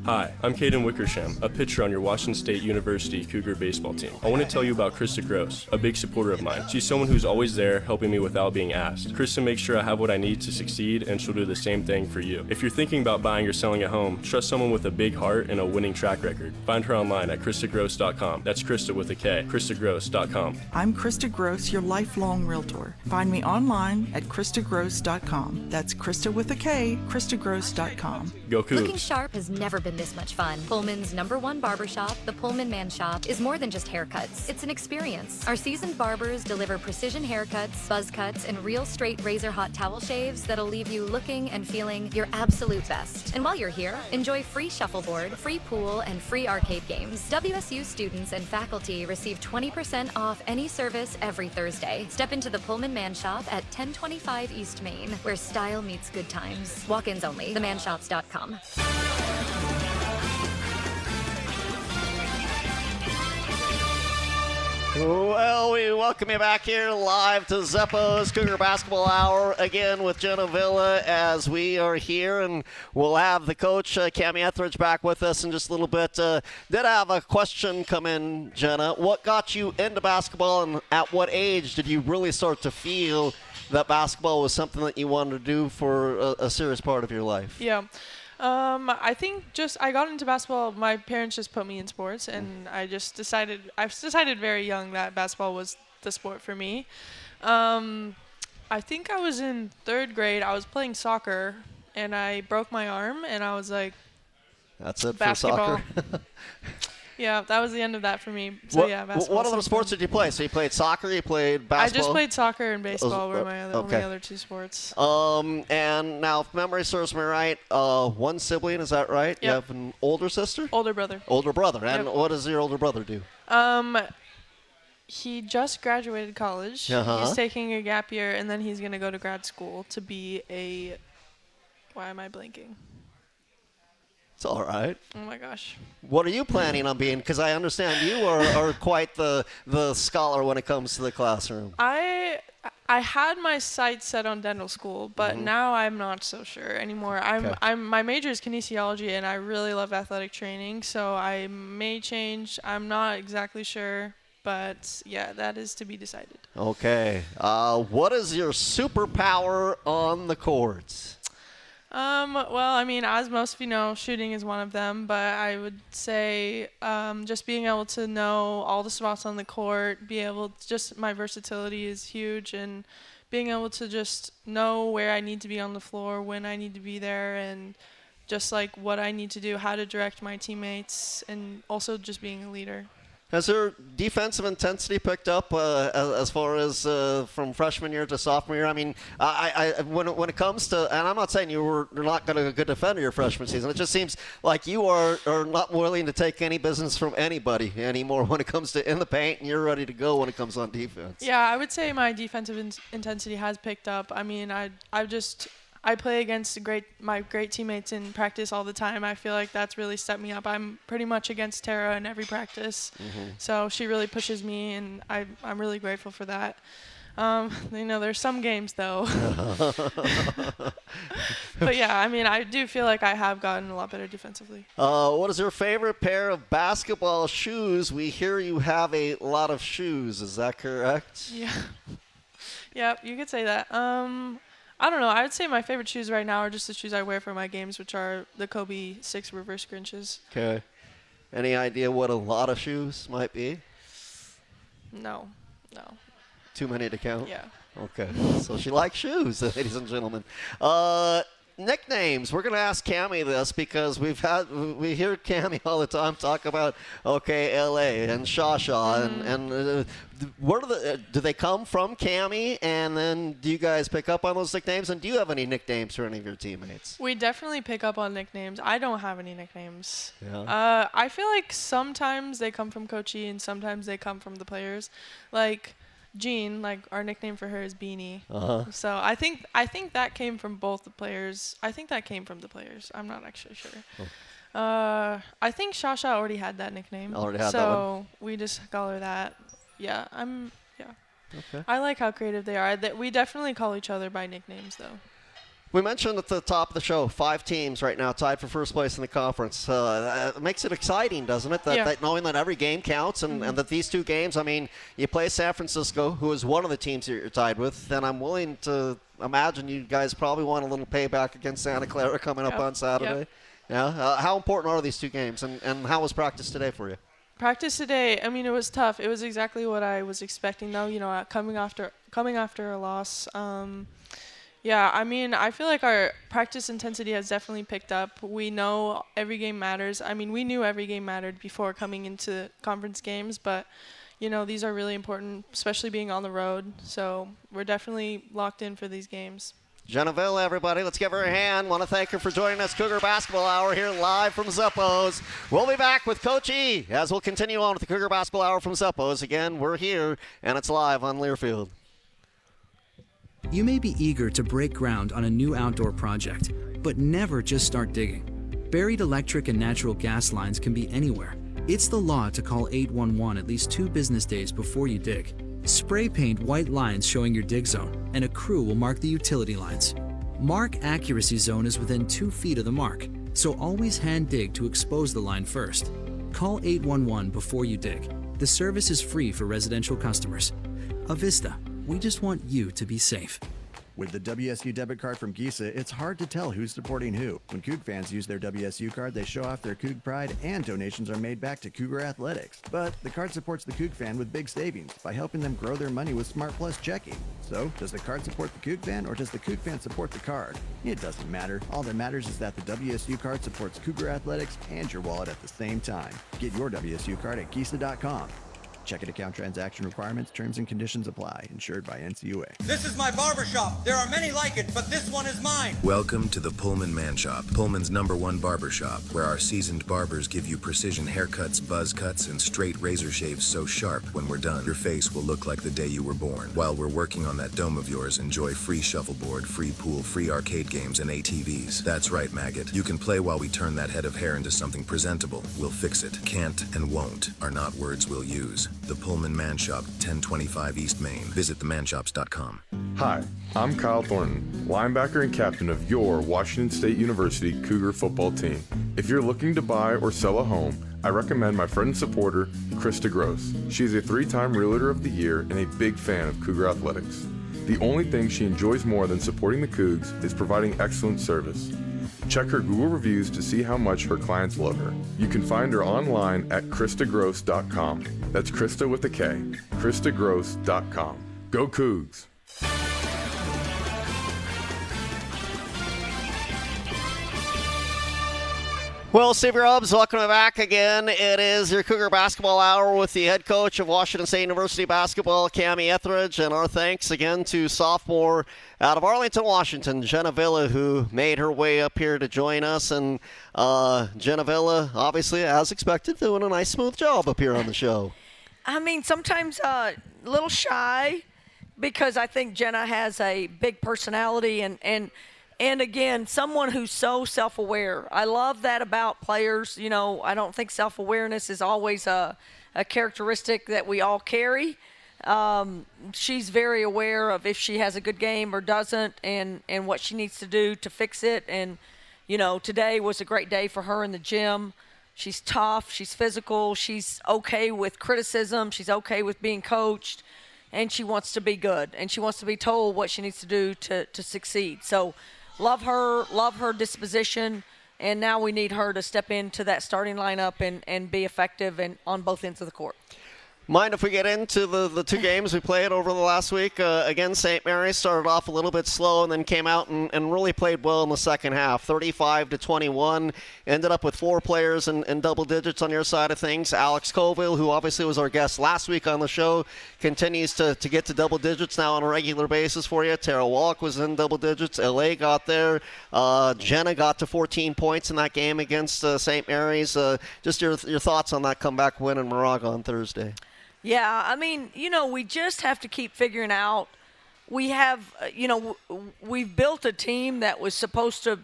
Hi, I'm Caden Wickersham, a pitcher on your Washington State University Cougar baseball team. I want to tell you about Krista Gross, a big supporter of mine. She's someone who's always there, helping me without being asked. Krista makes sure I have what I need to succeed, and she'll do the same thing for you. If you're thinking about buying or selling a home, trust someone with a big heart and a winning track record. Find her online at KristaGross.com. That's Krista with a K, KristaGross.com. I'm Krista Gross, your lifelong realtor. Find me online at KristaGross.com. That's Krista with a K, KristaGross.com. Go Cougs. Looking sharp has never been this much fun. Pullman's #1 barbershop, the Pullman Man Shop, is more than just haircuts. It's an experience. Our seasoned barbers deliver precision haircuts, buzz cuts, and real straight razor hot towel shaves that'll leave you looking and feeling your absolute best. And while you're here, enjoy free shuffleboard, free pool, and free arcade games. WSU students and faculty receive 20% off any service every Thursday. Step into the Pullman Man Shop at 1025 East Main, where style meets good times. Walk-ins only. themanshops.com. Well, we welcome you back here live to Zeppo's Cougar Basketball Hour again with Jenna Villa as we are here, and we'll have the coach, Kamie Ethridge, back with us in just a little bit. Did have a question come in, Jenna. What got you into basketball, and at what age did you really start to feel that basketball was something that you wanted to do for a serious part of your life? Yeah. I think I got into basketball. My parents just put me in sports, and I decided very young that basketball was the sport for me. I think I was in 3rd grade. I was playing soccer, and I broke my arm, and I was like, that's it basketball. for soccer? Yeah, that was the end of that for me. So yeah, basketball. What other sports did you play? So you played soccer, you played basketball? I just played soccer and baseball were my only other 2 sports. And now, if memory serves me right, 1 sibling, is that right? Yep. You have an older sister? Older brother. Older brother. And Yep. what does your older brother do? He just graduated college. Uh-huh. He's taking a gap year, and then he's going to go to grad school to be a... Why am I blanking? It's all right. Oh, my gosh. What are you planning on being? Because I understand you are quite the scholar when it comes to the classroom. I had my sights set on dental school, but now I'm not so sure anymore. My major is kinesiology, and I really love athletic training, so I may change. I'm not exactly sure, but yeah, that is to be decided. Okay. What is your superpower on the courts? Well, I mean, as most of you know, shooting is one of them, but I would say just being able to know all the spots on the court, my versatility is huge, and being able to just know where I need to be on the floor, when I need to be there, and just like what I need to do, how to direct my teammates, and also just being a leader. Has their defensive intensity picked up as far as from freshman year to sophomore year? I mean, when it comes to, and I'm not saying you're not going to be a good defender your freshman season. It just seems like you are not willing to take any business from anybody anymore when it comes to in the paint, and you're ready to go when it comes on defense. Yeah, I would say my defensive intensity has picked up. I mean, I play against my great teammates in practice all the time. I feel like that's really stepped me up. I'm pretty much against Tara in every practice, so she really pushes me, and I'm really grateful for that. There's some games though. But yeah, I mean, I do feel like I have gotten a lot better defensively. What is your favorite pair of basketball shoes? We hear you have a lot of shoes. Is that correct? Yeah. Yep, you could say that. I don't know. I would say my favorite shoes right now are just the shoes I wear for my games, which are the Kobe 6 reverse Grinches. Okay. Any idea what a lot of shoes might be? No. Too many to count? Yeah. Okay. So she likes shoes, ladies and gentlemen. Nicknames. We're going to ask Kamie this because we hear Kamie all the time talk about LA and Shasha and where do they come from, Kamie? And then do you guys pick up on those nicknames? And do you have any nicknames for any of your teammates? We definitely pick up on nicknames. I don't have any nicknames. Yeah. I feel like sometimes they come from Coach E and sometimes they come from the players. Like Jean, like our nickname for her is Beanie. So I think that came from both the players. I think that came from the players. I'm not actually sure. I think Shasha already had that nickname. Already had that one. So we just call her that. Yeah, Okay. I like how creative they are. We definitely call each other by nicknames though. We mentioned at the top of the show, 5 teams right now tied for first place in the conference. It makes it exciting, doesn't it? That knowing that every game counts and that these 2 games, I mean, you play San Francisco, who is one of the teams that you're tied with, and I'm willing to imagine you guys probably want a little payback against Santa Clara coming up on Saturday. Yeah. How important are these 2 games, and how was practice today for you? Practice today, I mean, it was tough. It was exactly what I was expecting, though, coming after a loss. Yeah, I mean, I feel like our practice intensity has definitely picked up. We know every game matters. I mean, we knew every game mattered before coming into conference games, but, these are really important, especially being on the road. So we're definitely locked in for these games. Jenna Villa, everybody. Let's give her a hand. Want to thank her for joining us. Cougar Basketball Hour here live from Zeppo's. We'll be back with Coach E as we'll continue on with the Cougar Basketball Hour from Zeppo's. Again, we're here, and it's live on Learfield. You may be eager to break ground on a new outdoor project, but never just start digging. Buried electric and natural gas lines can be anywhere. It's the law to call 811 at least 2 business days before you dig. Spray paint white lines showing your dig zone, and a crew will mark the utility lines. Mark accuracy zone is within 2 feet of the mark, so always hand dig to expose the line first. Call 811 before you dig. The service is free for residential customers. Avista. We just want you to be safe. With the WSU debit card from Gisa, it's hard to tell who's supporting who. When Coug fans use their WSU card, they show off their Coug pride, and donations are made back to Cougar Athletics. But the card supports the Coug fan with big savings by helping them grow their money with Smart Plus checking. So, does the card support the Coug fan, or does the Coug fan support the card? It doesn't matter. All that matters is that the WSU card supports Cougar Athletics and your wallet at the same time. Get your WSU card at Gisa.com. Checking account transaction requirements, terms and conditions apply. Insured by NCUA. This is my barbershop. There are many like it, but this one is mine. Welcome to the Pullman Man Shop, Pullman's #1 barbershop, where our seasoned barbers give you precision haircuts, buzz cuts, and straight razor shaves so sharp when we're done, your face will look like the day you were born. While we're working on that dome of yours, enjoy free shuffleboard, free pool, free arcade games, and ATVs. That's right, maggot. You can play while we turn that head of hair into something presentable. We'll fix it. Can't and won't are not words we'll use. The Pullman Man Shop, 1025 East Main. Visit themanshops.com. Hi, I'm Kyle Thornton, linebacker and captain of your Washington State University Cougar football team. If you're looking to buy or sell a home, I recommend my friend and supporter, Krista Gross. She's a 3-time Realtor of the Year and a big fan of Cougar athletics. The only thing she enjoys more than supporting the Cougs is providing excellent service. Check her Google reviews to see how much her clients love her. You can find her online at KristaGross.com. That's Krista with a K. KristaGross.com. Go Cougs! Well, Steve Grubbs, welcome back again. It is your Cougar Basketball Hour with the head coach of Washington State University basketball, Kamie Ethridge, and our thanks again to sophomore out of Arlington, Washington, Jenna Villa, who made her way up here to join us. And Jenna Villa, obviously, as expected, doing a nice, smooth job up here on the show. I mean, sometimes a little shy because I think Jenna has a big personality and again, someone who's so self-aware. I love that about players. You know, I don't think self-awareness is always a characteristic that we all carry. She's very aware of if she has a good game or doesn't and what she needs to do to fix it. And, you know, today was a great day for her in the gym. She's tough. She's physical. She's okay with criticism. She's okay with being coached. And she wants to be good. And she wants to be told what she needs to do to succeed. So, love her disposition, and now we need her to step into that starting lineup and be effective and on both ends of the court. Mind if we get into the 2 games we played over the last week? Again, St. Mary's started off a little bit slow and then came out and really played well in the second half. 35-21. Ended up with 4 players in double digits on your side of things. Alex Colville, who obviously was our guest last week on the show, continues to get to double digits now on a regular basis for you. Tara Wallach was in double digits. LA got there. Jenna got to 14 points in that game against St. Mary's. Just your thoughts on that comeback win in Moraga on Thursday. Yeah, I mean, you know, we just have to keep figuring out. We have, you know, we've built a team that was supposed to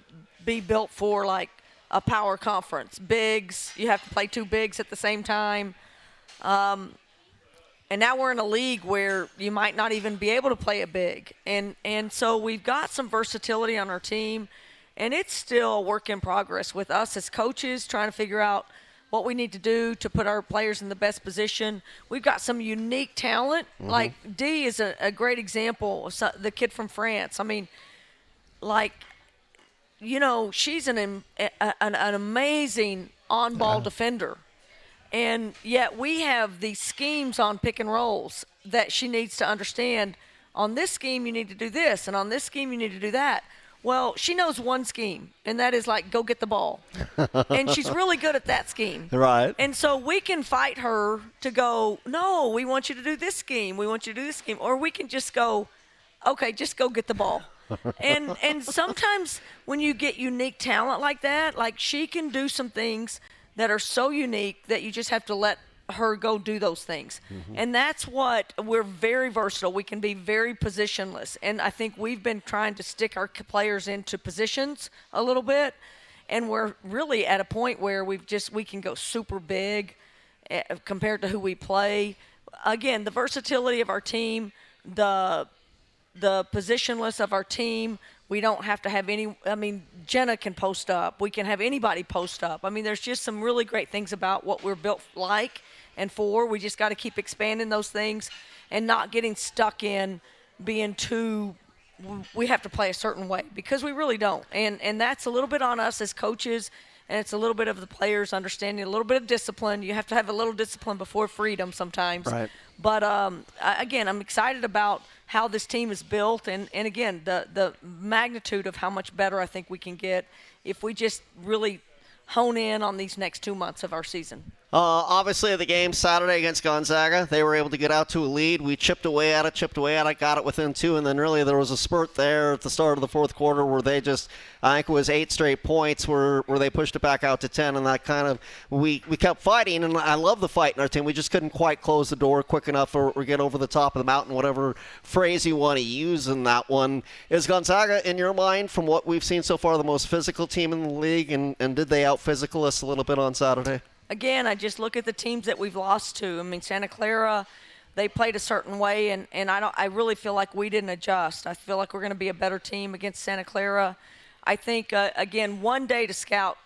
be built for like a power conference. Bigs, you have to play 2 bigs at the same time. And now we're in a league where you might not even be able to play it big. And so we've got some versatility on our team, and it's still a work in progress with us as coaches trying to figure out what we need to do to put our players in the best position. We've got some unique talent. Like Dee is a great example of the kid from France. I mean, like, you know, she's an amazing on-ball defender. And yet we have these schemes on pick and rolls that she needs to understand. On this scheme, you need to do this, and on this scheme, you need to do that. Well, she knows one scheme, and that is, like, go get the ball. And she's really good at that scheme. Right. And so we can fight her to go, no, we want you to do this scheme. We want you to do this scheme. Or we can just go, okay, just go get the ball. And sometimes when you get unique talent like that, like she can do some things that are so unique that you just have to let her go do those things. And that's what we're very versatile. We can be very positionless. And I think we've been trying to stick our players into positions a little bit. And we're really at a point where we can go super big compared to who we play. Again, the versatility of our team, the positionless of our team. We don't have to have Jenna can post up. We can have anybody post up. I mean, there's just some really great things about what we're built like and for. We just got to keep expanding those things and not getting stuck in being we have to play a certain way, because we really don't. And that's a little bit on us as coaches, and it's a little bit of the players understanding a little bit of discipline. You have to have a little discipline before freedom sometimes. Right. But, again, I'm excited about how this team is built, and again, the magnitude of how much better I think we can get if we just really hone in on these next 2 months of our season. Obviously, the game Saturday against Gonzaga, they were able to get out to a lead. We chipped away at it, got it within 2, and then really there was a spurt there at the start of the fourth quarter where they just, I think it was 8 straight points where they pushed it back out to 10, and that kind of, we kept fighting, and I love the fight in our team. We just couldn't quite close the door quick enough or get over the top of the mountain, whatever phrase you want to use in that one. Is Gonzaga, in your mind, from what we've seen so far, the most physical team in the league, and did they out-physical us a little bit on Saturday? Again, I just look at the teams that we've lost to. I mean, Santa Clara, they played a certain way, and I really feel like we didn't adjust. I feel like we're going to be a better team against Santa Clara. I think, again, one day to scout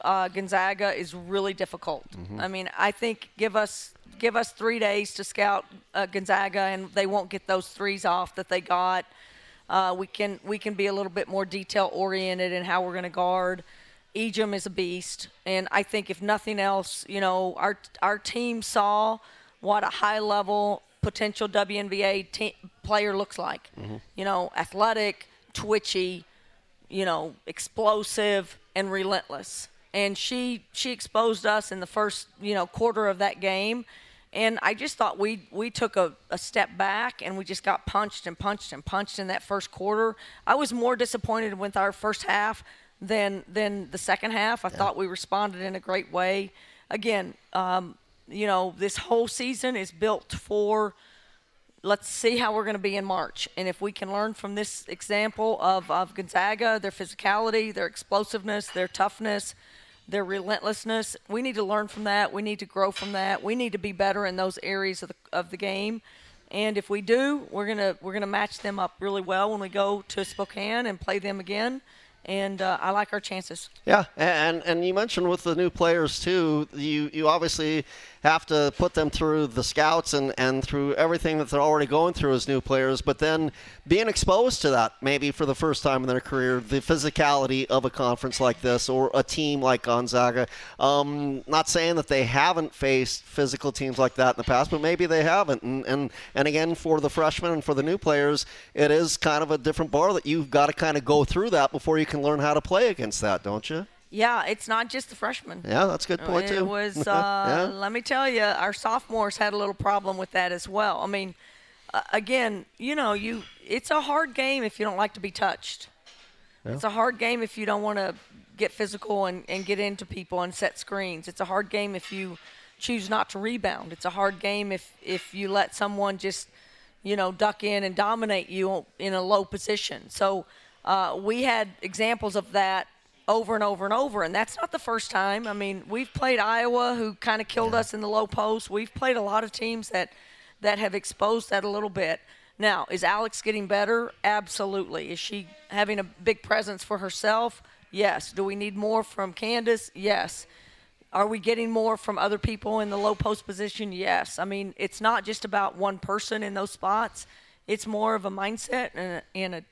Gonzaga is really difficult. I mean, I think give us 3 days to scout Gonzaga, and they won't get those threes off that they got. We can be a little bit more detail-oriented in how we're going to guard. Ejim is a beast, and I think if nothing else, you know, our team saw what a high-level potential WNBA player looks like. You know, athletic, twitchy, you know, explosive, and relentless. And she exposed us in the first, you know, quarter of that game, and I just thought we took a step back, and we just got punched and punched and punched in that first quarter. I was more disappointed with our first half than the second half. I thought we responded in a great way. Again, you know, this whole season is built for, let's see how we're going to be in March. And if we can learn from this example of Gonzaga, their physicality, their explosiveness, their toughness, their relentlessness, we need to learn from that. We need to grow from that. We need to be better in those areas of the game. And if we do, we're gonna match them up really well when we go to Spokane and play them again. And I like our chances. Yeah, and you mentioned with the new players, too, you obviously have to put them through the scouts and through everything that they're already going through as new players, but then being exposed to that maybe for the first time in their career, the physicality of a conference like this or a team like Gonzaga. Not saying that they haven't faced physical teams like that in the past, but maybe they haven't. And again, for the freshmen and for the new players, it is kind of a different bar that you've got to kind of go through that before you can learn how to play against that, don't you? Yeah, it's not just the freshmen. Yeah, that's a good point, too. It was, let me tell you, our sophomores had a little problem with that as well. I mean, again, you know, it's a hard game if you don't like to be touched. Yeah. It's a hard game if you don't want to get physical and get into people and set screens. It's a hard game if you choose not to rebound. It's a hard game if you let someone just, you know, duck in and dominate you in a low position. So we had examples of that over and over and over, and that's not the first time. I mean, we've played Iowa, who kind of killed us in the low post. We've played a lot of teams that that have exposed that a little bit. Now, is Alex getting better? Absolutely. Is she having a big presence for herself? Yes. Do we need more from Candace? Yes. Are we getting more from other people in the low post position? Yes. I mean, it's not just about one person in those spots. It's more of a mindset and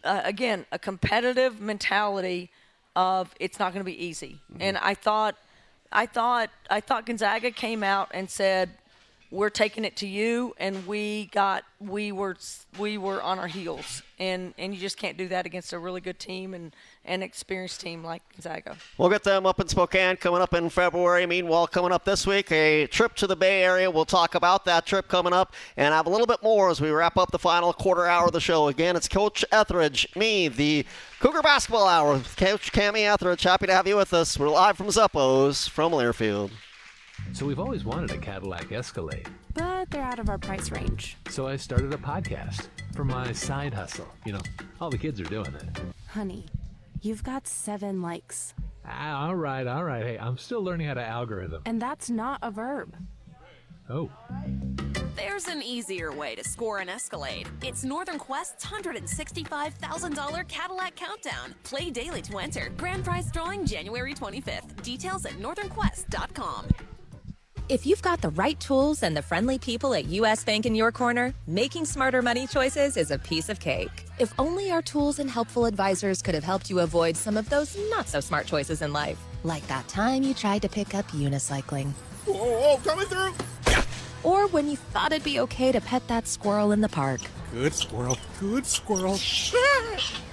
again, a competitive mentality of it's not going to be easy. Mm-hmm. And I thought Gonzaga came out and said, we're taking it to you, and we were on our heels, and you just can't do that against a really good team and an experienced team like Gonzaga. We'll get them up in Spokane coming up in February. Meanwhile, coming up this week, a trip to the Bay Area. We'll talk about that trip coming up and have a little bit more as we wrap up the final quarter hour of the show. Again, it's Coach Ethridge, me, the Cougar Basketball Hour with Coach Kamie Ethridge. Happy to have you with us. We're live from Zeppo's from Learfield. So we've always wanted a Cadillac Escalade, but they're out of our price range. So I started a podcast for my side hustle. You know, all the kids are doing it. Honey, you've got 7 likes. All right. Hey, I'm still learning how to algorithm. And that's not a verb. Oh. There's an easier way to score an Escalade. It's Northern Quest's $165,000 Cadillac Countdown. Play daily to enter. Grand prize drawing January 25th. Details at northernquest.com. If you've got the right tools and the friendly people at US Bank in your corner, making smarter money choices is a piece of cake. If only our tools and helpful advisors could have helped you avoid some of those not-so-smart choices in life. Like that time you tried to pick up unicycling. Whoa, coming through! Or when you thought it'd be okay to pet that squirrel in the park. Good squirrel, good squirrel.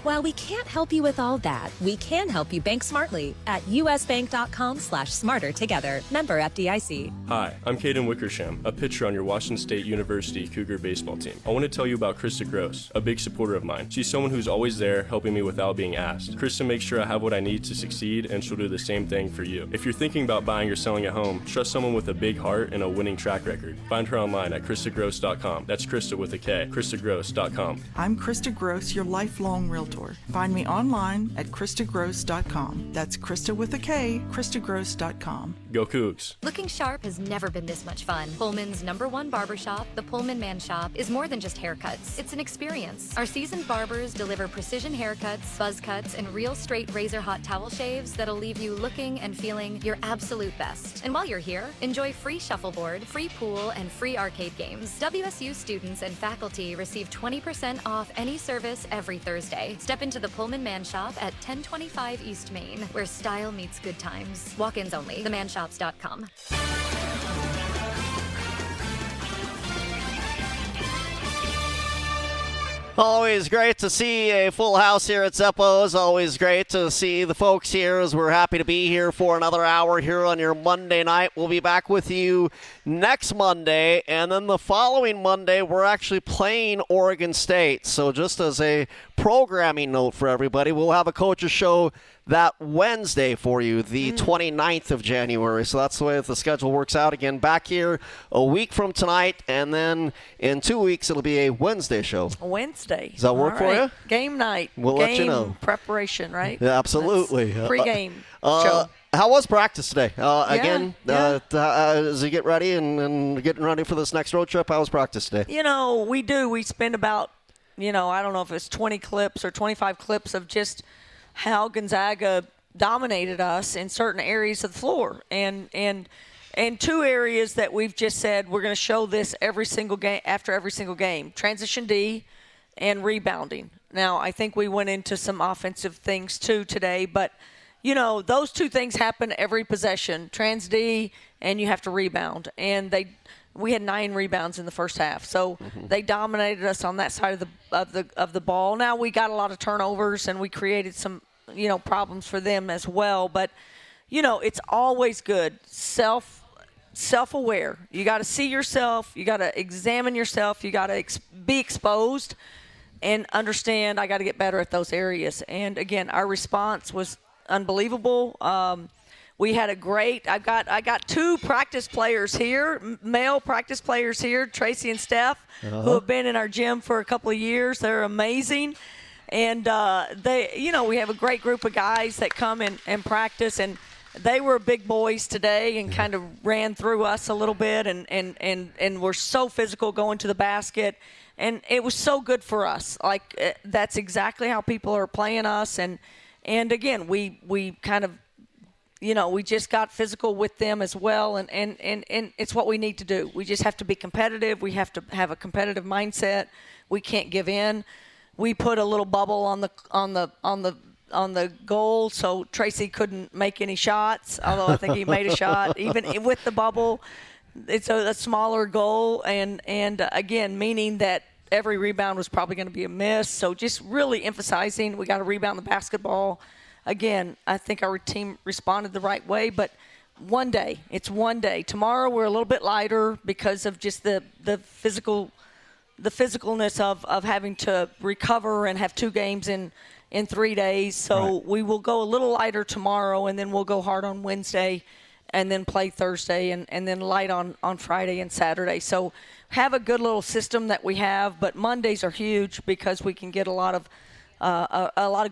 While we can't help you with all that, we can help you bank smartly at usbank.com/smarter together. Member FDIC. Hi, I'm Caden Wickersham, a pitcher on your Washington State University Cougar baseball team. I want to tell you about Krista Gross, a big supporter of mine. She's someone who's always there, helping me without being asked. Krista makes sure I have what I need to succeed, and she'll do the same thing for you. If you're thinking about buying or selling a home, trust someone with a big heart and a winning track record. Find her online at KristaGross.com. That's Krista with a K. KristaGross.com. I'm Krista Gross, your lifelong realtor. Find me online at KristaGross.com. That's Krista with a K, KristaGross.com. Go Cougs. Looking sharp has never been this much fun. Pullman's #1 barbershop, the Pullman Man Shop, is more than just haircuts. It's an experience. Our seasoned barbers deliver precision haircuts, buzz cuts, and real straight razor hot towel shaves that'll leave you looking and feeling your absolute best. And while you're here, enjoy free shuffleboard, free pool, and free arcade games. WSU students and faculty receive 20% off any service every Thursday. Step into the Pullman Man Shop at 1025 East Main, where style meets good times. Walk-ins only. themanshops.com. Always great to see a full house here at Zeppo's. Always great to see the folks here as we're happy to be here for another hour here on your Monday night. We'll be back with you next Monday, and then the following Monday we're actually playing Oregon State. So just as a programming note for everybody, we'll have a coach's show that Wednesday for you, the 29th of January. So that's the way that the schedule works out. Again, back here a week from tonight, and then in 2 weeks it'll be a Wednesday show. Wednesday. Does that work for you? Game night. We'll let you know. Preparation, right? Yeah, absolutely. Pre-game show. How was practice today? Again, yeah. As you get ready and getting ready for this next road trip, how was practice today? You know, we do. We spend about, I don't know if it's 20 clips or 25 clips of just how Gonzaga dominated us in certain areas of the floor. And 2 areas that we've just said we're going to show this every single game, after every single game: transition D and rebounding. Now, I think we went into some offensive things too today, but those 2 things happen every possession: trans D, and you have to rebound. And we had 9 rebounds in the first half, so they dominated us on that side of the ball. Now we got a lot of turnovers, and we created some problems for them as well. But it's always good self-aware. You got to see yourself. You got to examine yourself. You got to be exposed and understand I got to get better at those areas. And again, our response was unbelievable. We had a great. I got 2 practice players here, male practice players here, Tracy and Steph, who have been in our gym for a couple of years. They're amazing, and we have a great group of guys that come and practice. And they were big boys today and kind of ran through us a little bit and were so physical going to the basket. And it was so good for us. Like, that's exactly how people are playing us. And again, we kind of, we just got physical with them as well. And it's what we need to do. We just have to be competitive. We have to have a competitive mindset. We can't give in. We put a little bubble on the goal, so Tracy couldn't make any shots, although I think he made a shot. Even with the bubble, it's a smaller goal, and again, meaning that every rebound was probably going to be a miss. So just really emphasizing we got to rebound the basketball. Again, I think our team responded the right way, but one day. It's one day. Tomorrow we're a little bit lighter because of just the physicalness of having to recover and have 2 games in 3 days. So we will go a little lighter tomorrow, and then we'll go hard on Wednesday and then play Thursday and then light on Friday and Saturday. So have a good little system that we have, but Mondays are huge because we can get a lot of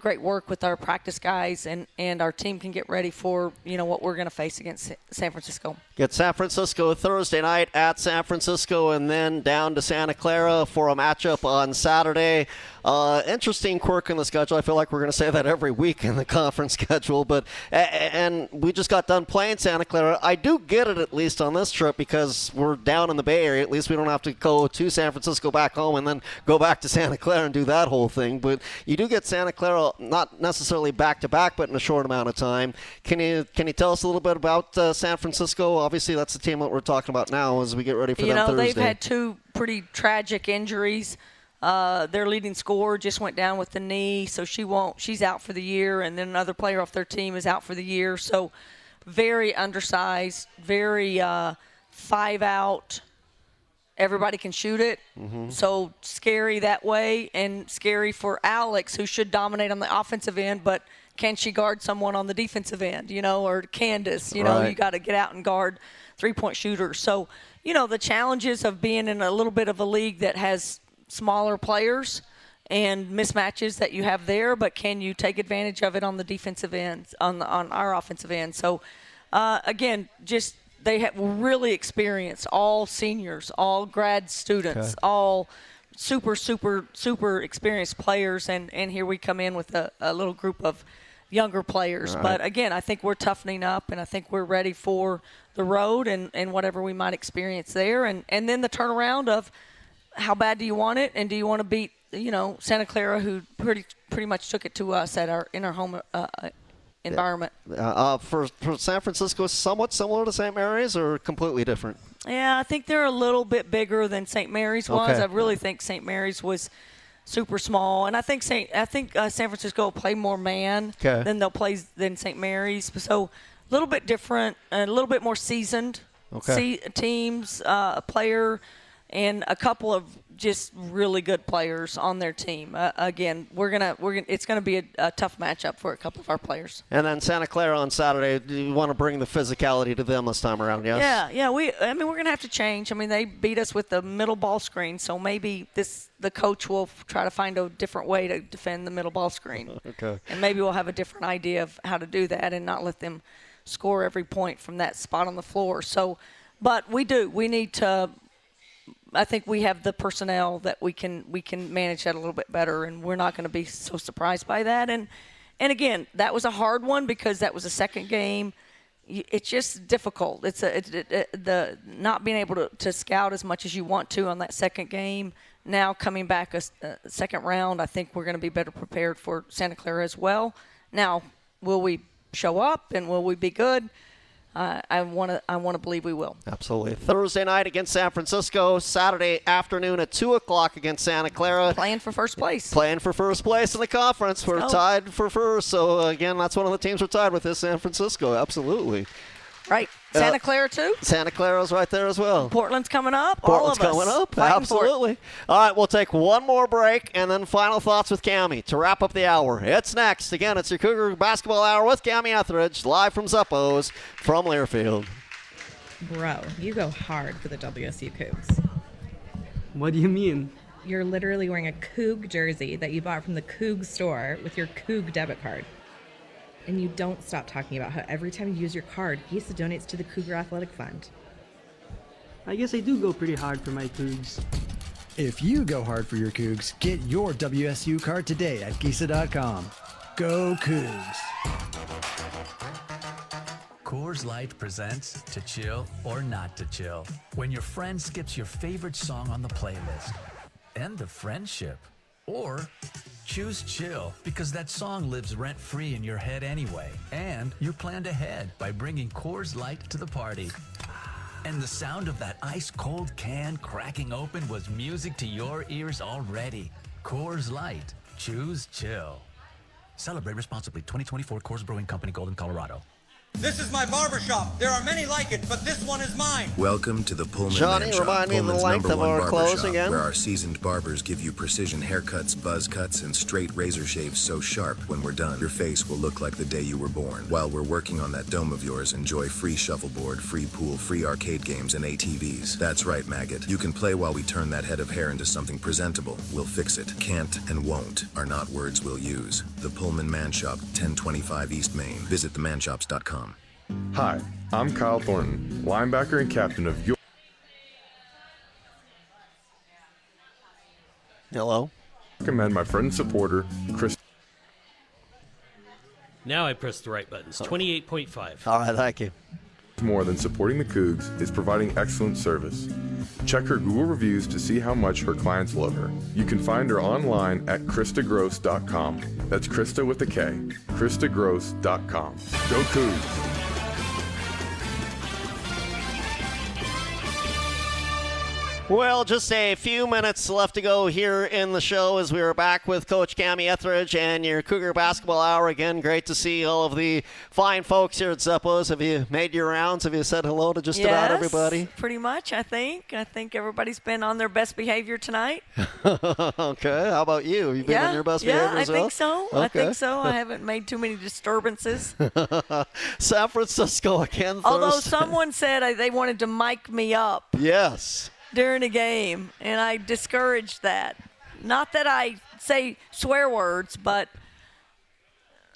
great work with our practice guys, and our team can get ready for, what we're going to face against San Francisco. Get San Francisco Thursday night at San Francisco, and then down to Santa Clara for a matchup on Saturday. Interesting quirk in the schedule. I feel like we're going to say that every week in the conference schedule, but and we just got done playing Santa Clara. I do get it, at least on this trip, because we're down in the Bay Area. At least we don't have to go to San Francisco, back home, and then go back to Santa Clara and do that whole thing. But you do get Santa Clara, not necessarily back-to-back, but in a short amount of time. Can you tell us a little bit about San Francisco? Obviously, that's the team that we're talking about now as we get ready for them Thursday. They've had 2 pretty tragic injuries. Their leading scorer just went down with the knee, so she's out for the year, and then another player off their team is out for the year. So very undersized, very 5-out. Everybody can shoot it. Mm-hmm. So scary that way, and scary for Alex, who should dominate on the offensive end, but can she guard someone on the defensive end, or Candace, you got to get out and guard 3-point shooters. So, the challenges of being in a little bit of a league that has smaller players and mismatches that you have there, but can you take advantage of it on the defensive end, on our offensive end? So, again, just they have really experienced, all seniors, all grad students, all super, super, super experienced players, and here we come in with a little group of younger players. Right. But, again, I think we're toughening up, and I think we're ready for the road and whatever we might experience there. And then the turnaround of how bad do you want it, and do you want to beat, Santa Clara, who pretty much took it to us in our home environment. For San Francisco, somewhat similar to St. Mary's, or completely different? Yeah, I think they're a little bit bigger than St. Mary's was. Okay. I really think St. Mary's was super small, and I think San Francisco will play more man than they'll play than St. Mary's. So a little bit different, a little bit more seasoned teams, a player, and a couple of just really good players on their team. Again, it's gonna be a tough matchup for a couple of our players. And then Santa Clara on Saturday. Do you want to bring the physicality to them this time around? Yes. Yeah. We're gonna have to change. They beat us with the middle ball screen, so maybe the coach will try to find a different way to defend the middle ball screen. Okay. And maybe we'll have a different idea of how to do that and not let them score every point from that spot on the floor. So, but we need to. I think we have the personnel that we can manage that a little bit better, and we're not going to be so surprised by that. And again, that was a hard one because that was a second game. It's just difficult. It's the not being able to scout as much as you want to on that second game. Now coming back a second round, I think we're going to be better prepared for Santa Clara as well. Now, will we show up and will we be good? I want to believe we will. Absolutely. Thursday night against San Francisco. Saturday afternoon at 2 o'clock against Santa Clara. Playing for first place. Playing for first place in the conference. We're tied for first. So, again, that's one of the teams we're tied with is San Francisco. Absolutely. Right. Santa Clara, too? Santa Clara's right there as well. Portland's coming up. Portland's all of us coming up. Absolutely. All right, we'll take one more break and then final thoughts with Kamie to wrap up the hour. It's next. Again, it's your Cougar Basketball Hour with Kamie Ethridge, live from Zeppo's from Learfield. Bro, you go hard for the WSU Cougs. What do you mean? You're literally wearing a Coug jersey that you bought from the Coug store with your Coug debit card. And you don't stop talking about how every time you use your card, GISA donates to the Cougar Athletic Fund. I guess I do go pretty hard for my Cougs. If you go hard for your Cougs, get your WSU card today at GISA.com. Go Cougs! Coors Light presents To Chill or Not to Chill. When your friend skips your favorite song on the playlist. End the friendship. Or choose chill because that song lives rent-free in your head anyway. And you're planned ahead by bringing Coors Light to the party. And the sound of that ice-cold can cracking open was music to your ears already. Coors Light. Choose chill. Celebrate responsibly. 2024 Coors Brewing Company, Golden, Colorado. This is my barbershop. There are many like it, but this one is mine. Welcome to the Pullman Johnny, Man Shop, remind me of the Pullman's length of #1 our clothes barbershop, again. where our seasoned barbers give you precision haircuts, buzz cuts, and straight razor shaves so sharp when we're done, your face will look like the day you were born. While we're working on that dome of yours, enjoy free shuffleboard, free pool, free arcade games, and ATVs. That's right, maggot. You can play while we turn that head of hair into something presentable. We'll fix it. Can't and won't are not words we'll use. The Pullman Man Shop, 1025 East Main. Visit themanshops.com. Hi, I'm Kyle Thornton, linebacker and captain of your... Hello. Recommend my friend and supporter, Chris. Now I press the right buttons. 28.5. All right, thank you. More than supporting the Cougs is providing excellent service. Check her Google reviews to see how much her clients love her. You can find her online at KristaGross.com. That's Krista with a K. KristaGross.com. Go Cougs! Well, just a few minutes left to go here in the show as we are back with Coach Kamie Ethridge and your Cougar Basketball Hour. Again, great to see all of the fine folks here at Zeppo's. Have you made your rounds? Have you said hello to just about everybody? Pretty much, I think. I think everybody's been on their best behavior tonight. Okay. How about you? Have you been on your best behavior as well? I think so. Okay. I think so. I haven't made too many disturbances. San Francisco again Although Thursday. someone said they wanted to mic me up. Yes. During a game, and I discouraged that. Not that I say swear words, but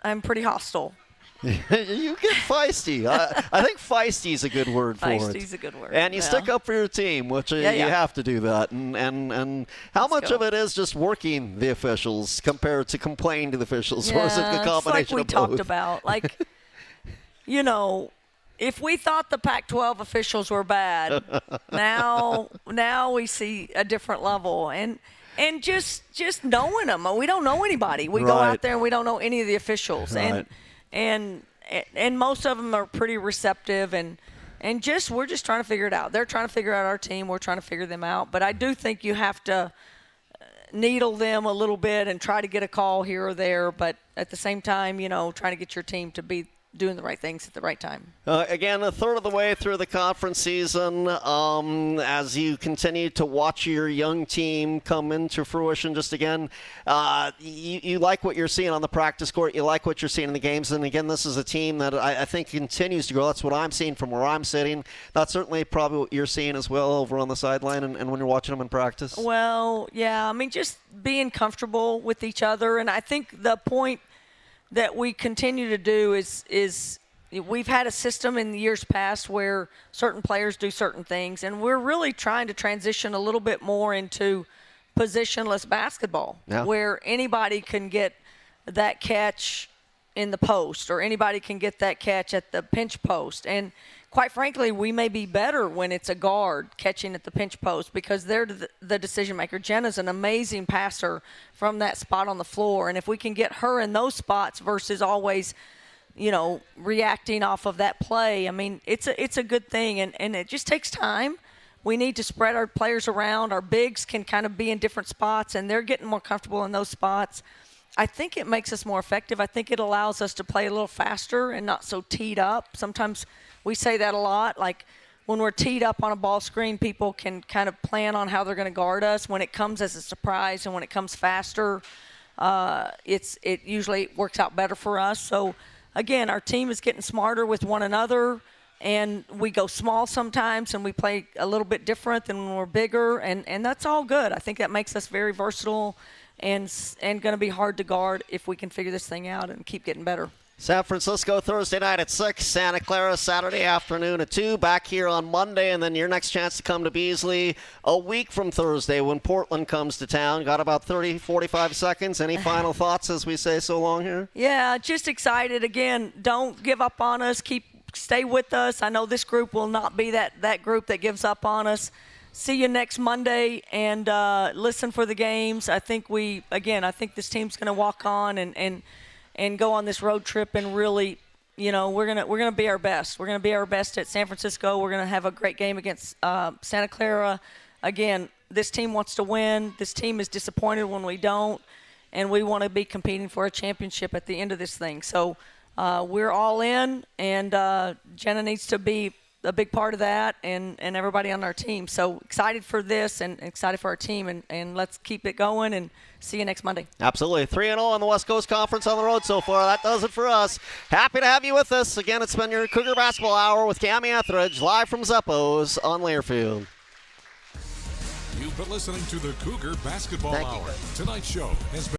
I'm pretty hostile. You get feisty. I think feisty is a good word for it. Feisty's a good word. And you stick up for your team, which you have to do that. And how much of it is just working the officials compared to complaining to the officials? Or is it a combination it's like we of talked both? about. Like, you know, if we thought the Pac-12 officials were bad, now we see a different level. And just knowing them, we don't know anybody. We go out there and we don't know any of the officials. Right. And most of them are pretty receptive and we're just trying to figure it out. They're trying to figure out our team. We're trying to figure them out. But I do think you have to needle them a little bit and try to get a call here or there. But at the same time, you know, trying to get your team to be doing the right things at the right time. Again, a third of the way through the conference season, as you continue to watch your young team come into fruition, just again, you like what you're seeing on the practice court, you like what you're seeing in the games, and again, this is a team that I think continues to grow. That's what I'm seeing from where I'm sitting. That's certainly probably what you're seeing as well over on the sideline and when you're watching them in practice. Well, yeah, I mean, just being comfortable with each other, and I think the point that we continue to do is we've had a system in the years past where certain players do certain things, and we're really trying to transition a little bit more into positionless basketball, where anybody can get that catch in the post or anybody can get that catch at the pinch post. And quite frankly, we may be better when it's a guard catching at the pinch post because they're the decision maker. Jenna's an amazing passer from that spot on the floor, and if we can get her in those spots versus always, you know, reacting off of that play, I mean, it's a good thing, and it just takes time. We need to spread our players around. Our bigs can kind of be in different spots, and they're getting more comfortable in those spots. I think it makes us more effective. I think it allows us to play a little faster and not so teed up. Sometimes we say that a lot. Like when we're teed up on a ball screen, people can kind of plan on how they're going to guard us. When it comes as a surprise and when it comes faster, it usually works out better for us. So, again, our team is getting smarter with one another, and we go small sometimes and we play a little bit different than when we're bigger, and that's all good. I think that makes us very versatile and going to be hard to guard if we can figure this thing out and keep getting better. San Francisco Thursday night at 6, Santa Clara Saturday afternoon at 2, back here on Monday, and then your next chance to come to Beasley a week from Thursday when Portland comes to town. Got about 30, 45 seconds. Any final thoughts as we say so long here? Yeah, just excited. Again, don't give up on us. Stay with us. I know this group will not be that group that gives up on us. See you next Monday, and listen for the games. I think this team's going to walk on and go on this road trip and really, we're gonna be our best. We're gonna be our best at San Francisco. We're gonna have a great game against Santa Clara. Again, this team wants to win. This team is disappointed when we don't, and we want to be competing for a championship at the end of this thing. So we're all in, and Jenna needs to be a big part of that, and everybody on our team. So excited for this and excited for our team, and let's keep it going and see you next Monday. Absolutely. 3-0 in the West Coast Conference on the road so far. That does it for us. Happy to have you with us. Again, it's been your Cougar Basketball Hour with Kamie Ethridge, live from Zeppo's on Learfield. You've been listening to the Cougar Basketball Hour. Tonight's show has been